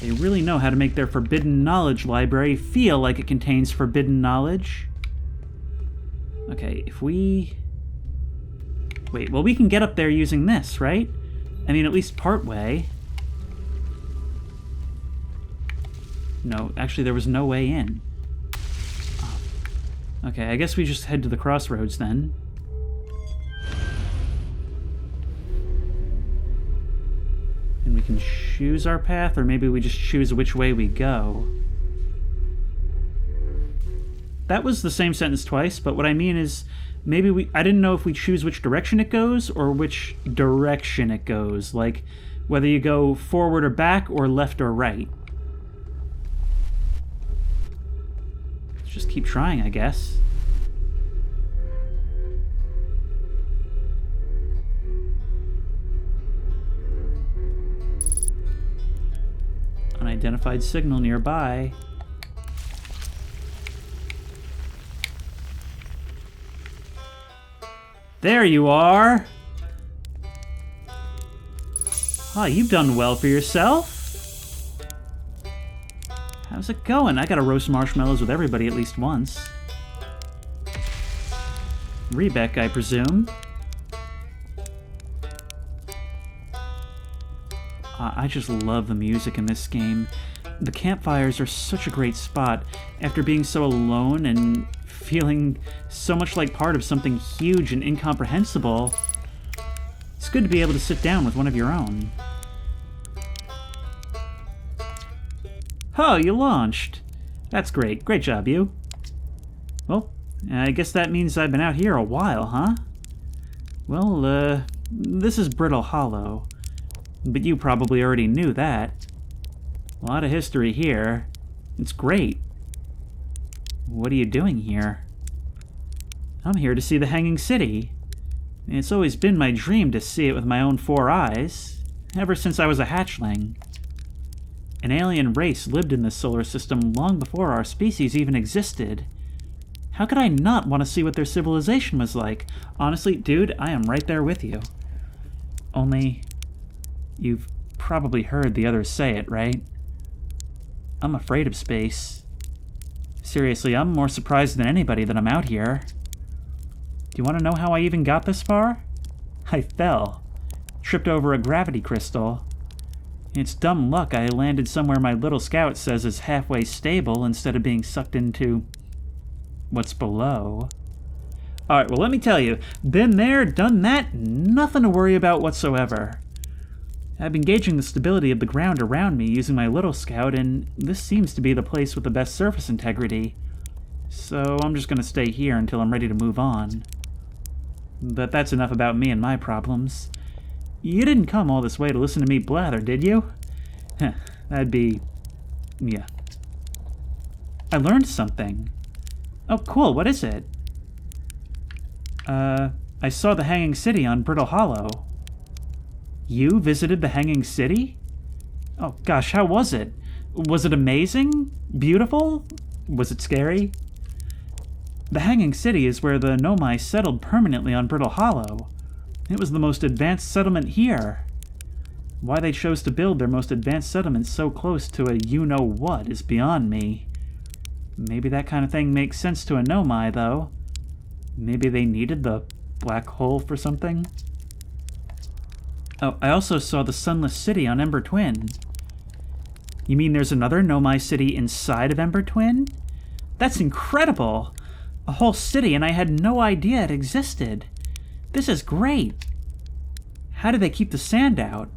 They really know how to make their forbidden knowledge library feel like it contains forbidden knowledge. Okay, if we... Wait, well, we can get up there using this, right? I mean, at least part way. No, actually, there was no way in. Oh. Okay, I guess we just head to the crossroads then. And we can choose our path, or maybe we just choose which way we go. That was the same sentence twice, but what I mean is, maybe I didn't know if we choose which direction it goes, or which direction it goes. Like, whether you go forward or back, or left or right. Let's just keep trying, I guess. Unidentified signal nearby. There you are! Oh, you've done well for yourself. How's it going? I gotta roast marshmallows with everybody at least once. Riebeck, I presume. I just love the music in this game. The campfires are such a great spot after being so alone and feeling so much like part of something huge and incomprehensible. It's good to be able to sit down with one of your own. Oh, you launched. That's great. Great job, you. Well, I guess that means I've been out here a while, huh? Well, this is Brittle Hollow. But you probably already knew that. A lot of history here. It's great. What are you doing here? I'm here to see the Hanging City. It's always been my dream to see it with my own 4 eyes, ever since I was a hatchling. An alien race lived in this solar system long before our species even existed. How could I not want to see what their civilization was like? Honestly, dude, I am right there with you. Only, you've probably heard the others say it, right? I'm afraid of space. Seriously, I'm more surprised than anybody that I'm out here. Do you want to know how I even got this far? I fell. Tripped over a gravity crystal. It's dumb luck I landed somewhere my little scout says is halfway stable instead of being sucked into what's below. Alright, well let me tell you, been there, done that, nothing to worry about whatsoever. I've been gauging the stability of the ground around me using my little scout, and this seems to be the place with the best surface integrity. So I'm just gonna stay here until I'm ready to move on. But that's enough about me and my problems. You didn't come all this way to listen to me blather, did you? Heh, that'd be... yeah. I learned something. Oh, cool, what is it? I saw the Hanging City on Brittle Hollow. You visited the Hanging City? Oh gosh, how was it? Was it amazing? Beautiful? Was it scary? The Hanging City is where the Nomai settled permanently on Brittle Hollow. It was the most advanced settlement here. Why they chose to build their most advanced settlement so close to a you-know-what is beyond me. Maybe that kind of thing makes sense to a Nomai, though. Maybe they needed the black hole for something? Oh, I also saw the Sunless City on Ember Twin. You mean there's another Nomai city inside of Ember Twin? That's incredible! A whole city, and I had no idea it existed. This is great. How do they keep the sand out?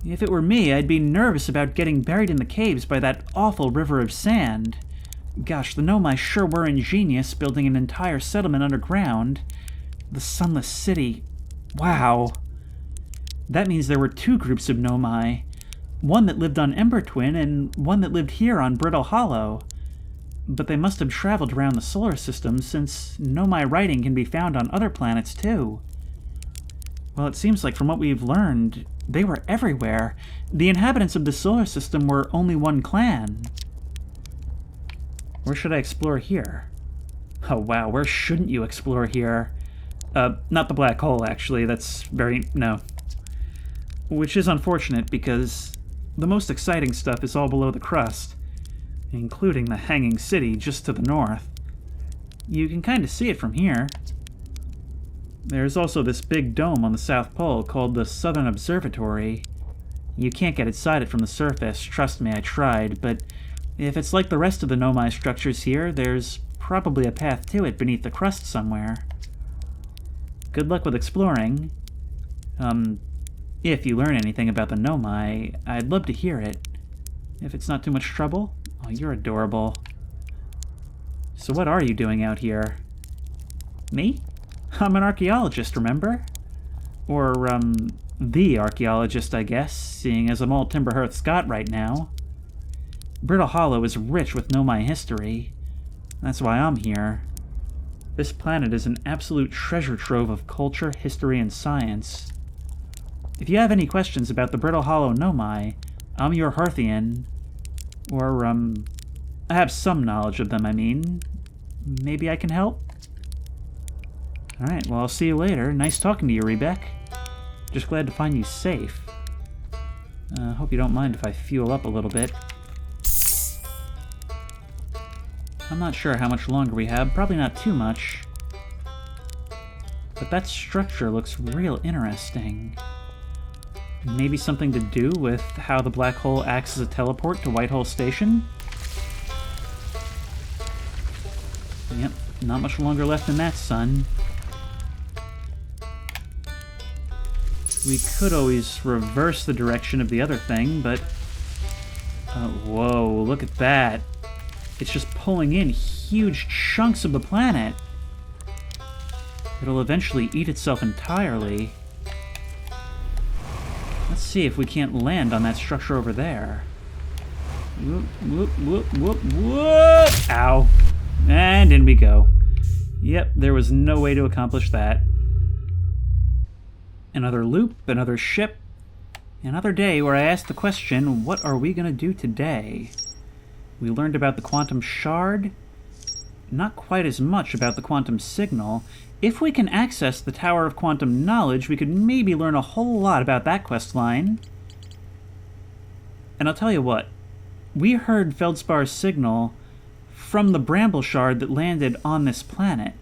If it were me, I'd be nervous about getting buried in the caves by that awful river of sand. Gosh, the Nomai sure were ingenious, building an entire settlement underground. The Sunless City. Wow. That means there were two groups of Nomai. One that lived on Ember Twin, and one that lived here on Brittle Hollow. But they must have traveled around the solar system, since Nomai writing can be found on other planets, too. Well, it seems like from what we've learned, they were everywhere. The inhabitants of the solar system were only one clan. Where should I explore here? Oh wow, where shouldn't you explore here? Not the black hole, actually. That's no. Which is unfortunate, because the most exciting stuff is all below the crust, including the Hanging City just to the north. You can kind of see it from here. There's also this big dome on the South Pole called the Southern Observatory. You can't get inside it from the surface, trust me, I tried, but if it's like the rest of the Nomai structures here, there's probably a path to it beneath the crust somewhere. Good luck with exploring. If you learn anything about the Nomai, I'd love to hear it. If it's not too much trouble. Oh, you're adorable. So what are you doing out here? Me? I'm an archaeologist, remember? Or, the archaeologist, I guess, seeing as I'm all Timberhearth Scott right now. Brittle Hollow is rich with Nomai history. That's why I'm here. This planet is an absolute treasure trove of culture, history, and science. If you have any questions about the Brittle Hollow Nomai, I'm your Hearthian. Or, I have some knowledge of them, I mean. Maybe I can help? Alright, well, I'll see you later. Nice talking to you, Riebeck. Just glad to find you safe. Hope you don't mind if I fuel up a little bit. I'm not sure how much longer we have, probably not too much. But that structure looks real interesting. Maybe something to do with how the black hole acts as a teleport to Whitehall Station? Yep, not much longer left in that, son. We could always reverse the direction of the other thing, but... whoa, look at that. It's just pulling in huge chunks of the planet. It'll eventually eat itself entirely. Let's see if we can't land on that structure over there. Whoop, whoop, whoop, whoop, whoop! Ow. And in we go. Yep, there was no way to accomplish that. Another loop, another ship, another day where I asked the question, what are we going to do today? We learned about the quantum shard. not quite as much about the quantum signal. If we can access the Tower of Quantum Knowledge, we could maybe learn a whole lot about that questline. And I'll tell you what, we heard Feldspar's signal from the bramble shard that landed on this planet.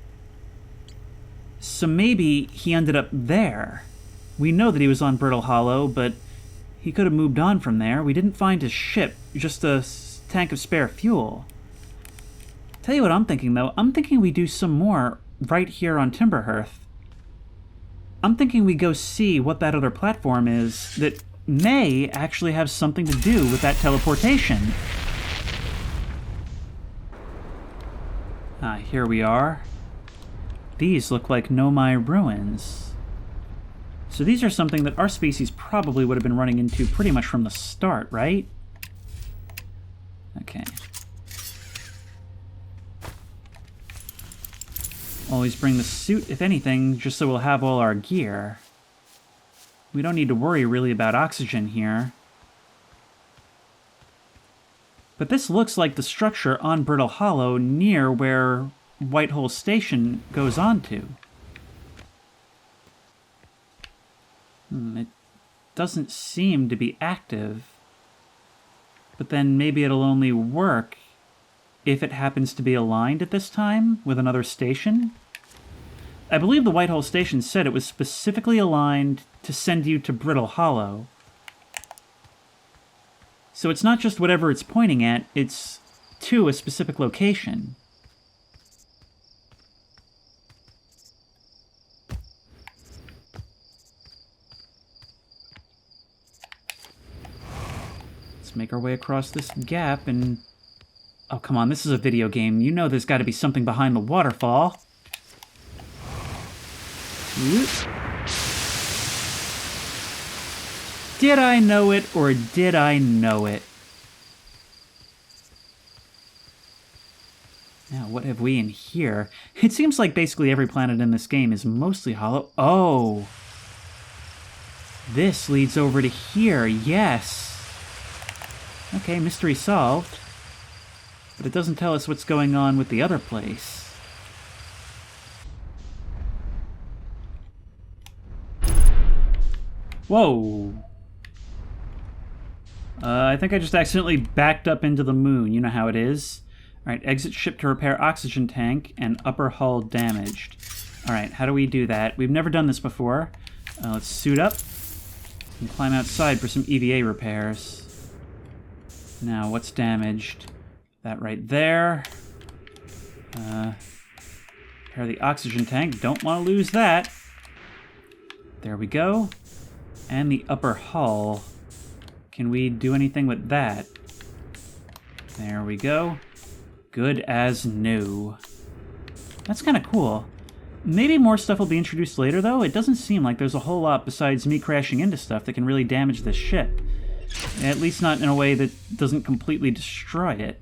So maybe he ended up there. We know that he was on Brittle Hollow, but he could have moved on from there. We didn't find his ship, just a tank of spare fuel. Tell you what I'm thinking, though. I'm thinking we do some more right here on Timberhearth. I'm thinking we go see what that other platform is that may actually have something to do with that teleportation. Here we are. These look like Nomai ruins. So these are something that our species probably would have been running into pretty much from the start, right? Okay. Always bring the suit, if anything, just so we'll have all our gear. We don't need to worry really about oxygen here. But this looks like the structure on Brittle Hollow near where Whitehole Station goes on to. It doesn't seem to be active. But then maybe it'll only work if it happens to be aligned at this time with another station. I believe the Whitehole Station said it was specifically aligned to send you to Brittle Hollow. So it's not just whatever it's pointing at, it's to a specific location. Let's make our way across this gap and... Oh, come on, this is a video game. You know there's got to be something behind the waterfall. Whoop. Did I know it, or did I know it? Now, what have we in here? It seems like basically every planet in this game is mostly hollow. Oh! This leads over to here, yes! Okay, mystery solved. But it doesn't tell us what's going on with the other place. Whoa! I think I just accidentally backed up into the moon. You know how it is. Alright, exit ship to repair oxygen tank and upper hull damaged. Alright, how do we do that? We've never done this before. Let's suit up and climb outside for some EVA repairs. Now, what's damaged? That right there. Repair the oxygen tank. Don't want to lose that. There we go. And the upper hull. Can we do anything with that? There we go. Good as new. That's kind of cool. Maybe more stuff will be introduced later, though. It doesn't seem like there's a whole lot besides me crashing into stuff that can really damage this ship. At least not in a way that doesn't completely destroy it.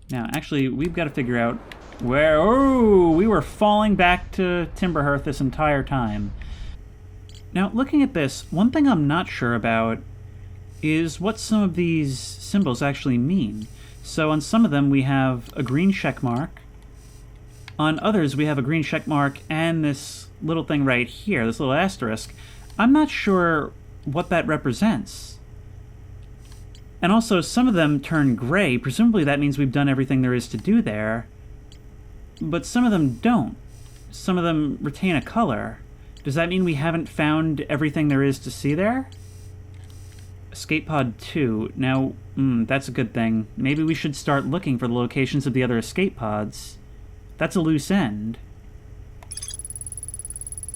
Now, actually, we've got to figure out where... Oh, we were falling back to Timberhearth this entire time. Now, looking at this, one thing I'm not sure about is what some of these symbols actually mean. So on some of them, we have a green check mark. On others, we have a green check mark and this little thing right here, this little asterisk. I'm not sure what that represents. And also, some of them turn gray. Presumably that means we've done everything there is to do there. But some of them don't. Some of them retain a color. Does that mean we haven't found everything there is to see there? Escape pod 2. Now, that's a good thing. Maybe we should start looking for the locations of the other escape pods. That's a loose end.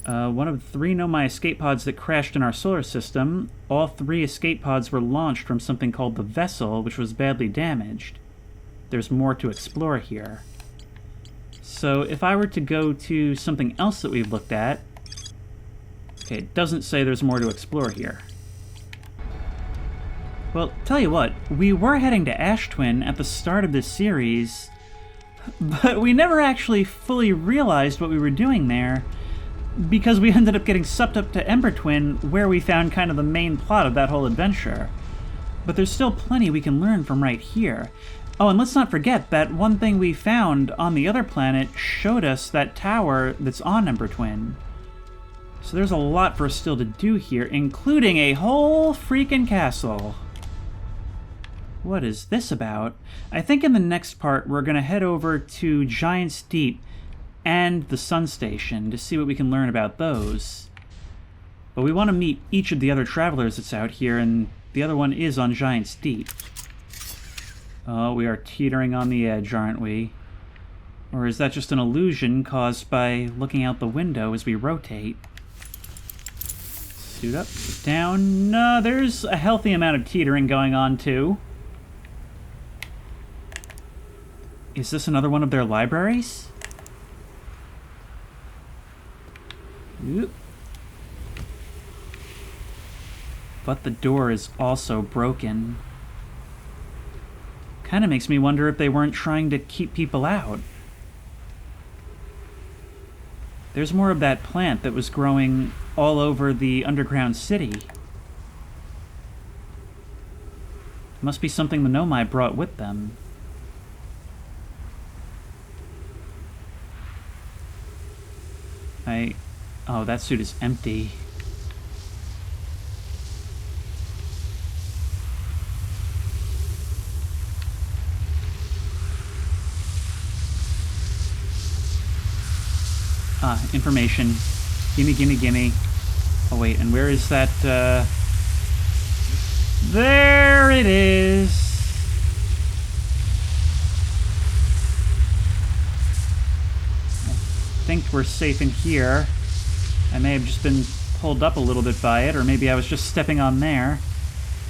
One of 3 Nomai escape pods that crashed in our solar system. All 3 escape pods were launched from something called the Vessel, which was badly damaged. There's more to explore here. So if I were to go to something else that we've looked at... Okay, it doesn't say there's more to explore here. Well, tell you what, we were heading to Ash Twin at the start of this series, but we never actually fully realized what we were doing there, because we ended up getting sucked up to Ember Twin, where we found kind of the main plot of that whole adventure. But there's still plenty we can learn from right here. Oh, and let's not forget that one thing we found on the other planet showed us that tower that's on Ember Twin. So there's a lot for us still to do here, including a whole freaking castle. What is this about? I think in the next part we're going to head over to Giant's Deep and the Sun Station to see what we can learn about those. But we want to meet each of the other travelers that's out here, and the other one is on Giant's Deep. Oh, we are teetering on the edge, aren't we? Or is that just an illusion caused by looking out the window as we rotate? Suit up, down. No, there's a healthy amount of teetering going on, too. Is this another one of their libraries? Oop. But the door is also broken. Kind of makes me wonder if they weren't trying to keep people out. There's more of that plant that was growing all over the underground city. Must be something the Nomai brought with them. Oh, that suit is empty. Information. Gimme, gimme, gimme. Oh, wait, and where is that, There it is! I think we're safe in here. I may have just been pulled up a little bit by it, or maybe I was just stepping on there.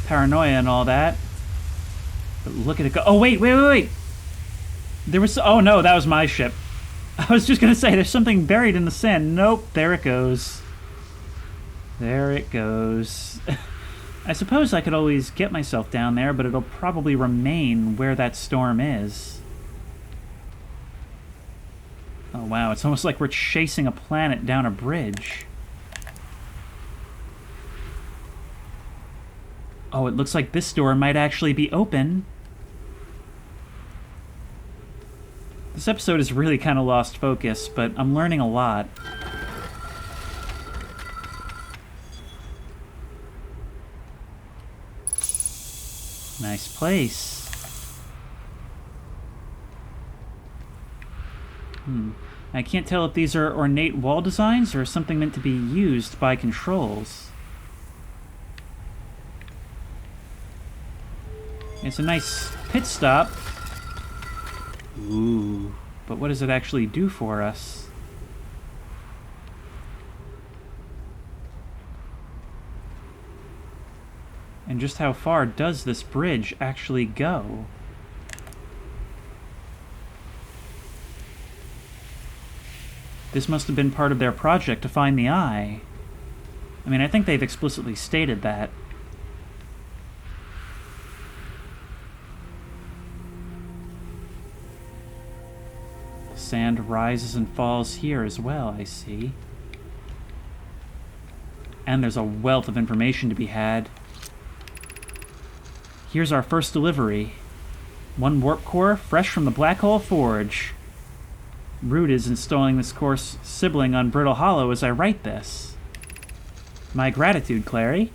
Paranoia and all that. But look at it go. Oh, wait! There was... Oh, no, that was my ship. I was just going to say, there's something buried in the sand. Nope, there it goes. There it goes. I suppose I could always get myself down there, but it'll probably remain where that storm is. Oh, wow, it's almost like we're chasing a planet down a bridge. Oh, it looks like this door might actually be open. This episode has really kind of lost focus, but I'm learning a lot. Nice place. I can't tell if these are ornate wall designs or something meant to be used by controls. It's a nice pit stop. Ooh, but what does it actually do for us? And just how far does this bridge actually go? This must have been part of their project to find the eye. I mean, I think they've explicitly stated that. Sand rises and falls here as well, I see. And there's a wealth of information to be had. Here's our first delivery. 1 warp core, fresh from the Black Hole Forge. Root is installing this core's sibling on Brittle Hollow as I write this. My gratitude, Clary.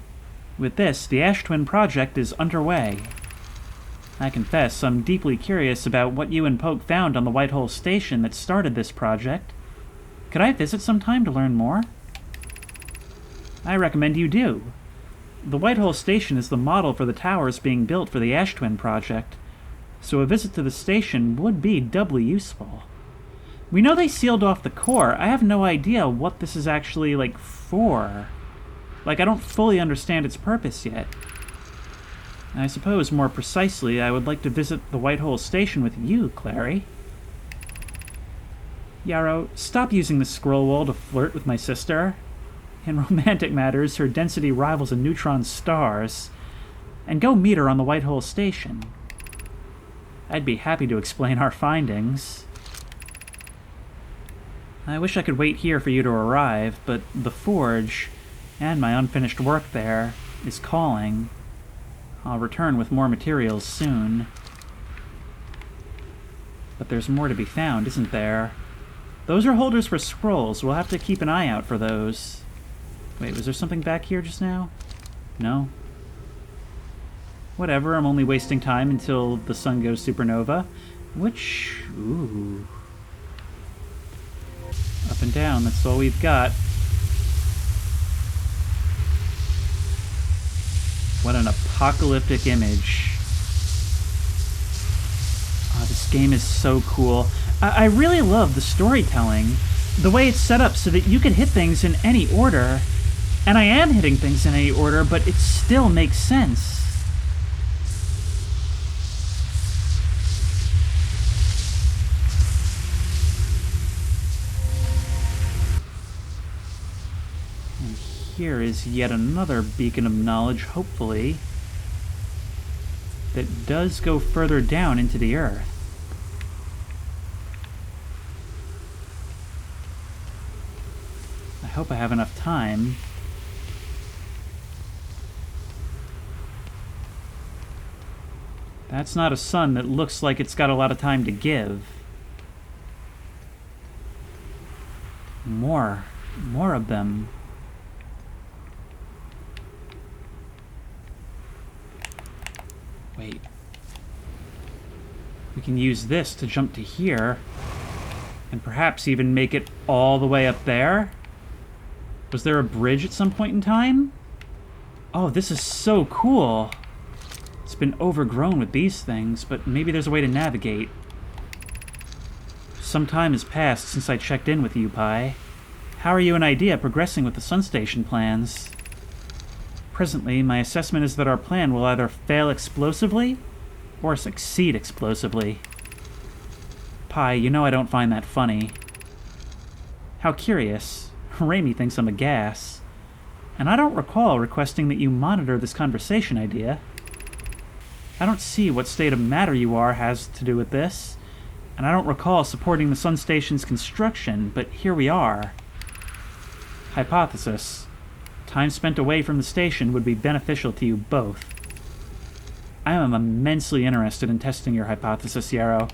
With this, the Ash Twin project is underway. I confess, I'm deeply curious about what you and Poke found on the White Hole Station that started this project. Could I visit sometime to learn more? I recommend you do. The White Hole Station is the model for the towers being built for the Ash Twin project, so a visit to the station would be doubly useful. We know they sealed off the core. I have no idea what this is actually, for. I don't fully understand its purpose yet. I suppose, more precisely, I would like to visit the White Hole Station with you, Clary. Yarrow, stop using the scroll wall to flirt with my sister. In romantic matters, her density rivals a neutron's stars. And go meet her on the White Hole Station. I'd be happy to explain our findings. I wish I could wait here for you to arrive, but the Forge, and my unfinished work there, is calling. I'll return with more materials soon. But there's more to be found, isn't there? Those are holders for scrolls. We'll have to keep an eye out for those. Wait, was there something back here just now? No? Whatever, I'm only wasting time until the sun goes supernova. Which... ooh. Up and down, that's all we've got. What an apocalyptic image. Oh, this game is so cool. I really love the storytelling. The way it's set up so that you can hit things in any order. And I am hitting things in any order, but it still makes sense. And here is yet another beacon of knowledge, hopefully, that does go further down into the earth. I hope I have enough time. That's not a sun that looks like it's got a lot of time to give. More of them. Wait. We can use this to jump to here, and perhaps even make it all the way up there? Was there a bridge at some point in time? Oh, this is so cool. It's been overgrown with these things, but maybe there's a way to navigate. Some time has passed since I checked in with you, Pi. How are you and Idea progressing with the Sun Station plans? Presently, my assessment is that our plan will either fail explosively or succeed explosively. Pi, you know I don't find that funny. How curious. Raimi thinks I'm a gas. And I don't recall requesting that you monitor this conversation, Idea. I don't see what state of matter you are has to do with this, and I don't recall supporting the Sun Station's construction, but here we are. Hypothesis. Time spent away from the station would be beneficial to you both. I am immensely interested in testing your hypothesis, Yarrow.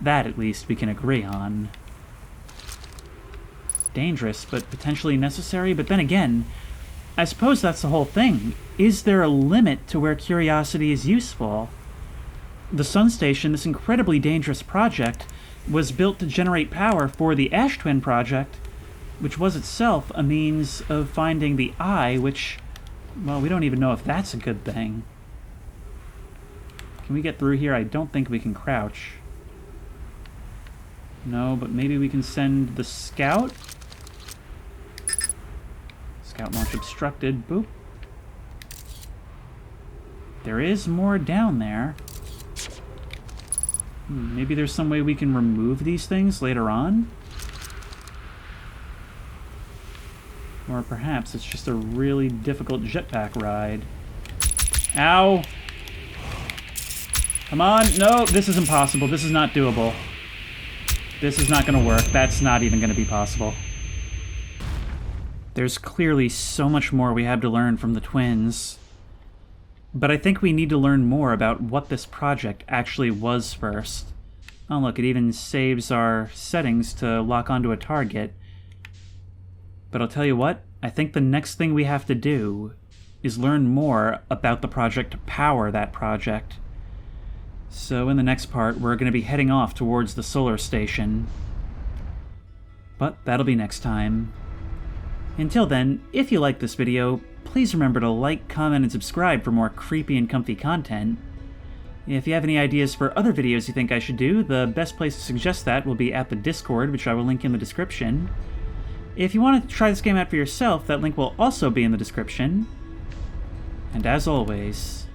That, at least, we can agree on. Dangerous, but potentially necessary, but then again, I suppose that's the whole thing. Is there a limit to where curiosity is useful? The Sun Station, this incredibly dangerous project, was built to generate power for the Ash Twin project, which was itself a means of finding the Eye, which, well, we don't even know if that's a good thing. Can we get through here? I don't think we can crouch. No, but maybe we can send the scout? Scout launch obstructed. Boop. There is more down there. Maybe there's some way we can remove these things later on? Or perhaps it's just a really difficult jetpack ride. Ow! Come on! No, this is impossible. This is not doable. This is not going to work. That's not even going to be possible. There's clearly so much more we have to learn from the twins. But I think we need to learn more about what this project actually was first. Oh look, it even saves our settings to lock onto a target. But I'll tell you what, I think the next thing we have to do is learn more about the project to power that project. So in the next part, we're going to be heading off towards the solar station. But that'll be next time. Until then, if you like this video, please remember to like, comment, and subscribe for more creepy and comfy content. If you have any ideas for other videos you think I should do, the best place to suggest that will be at the Discord, which I will link in the description. If you want to try this game out for yourself, that link will also be in the description. And as always,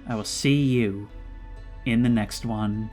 I will see you in the next one.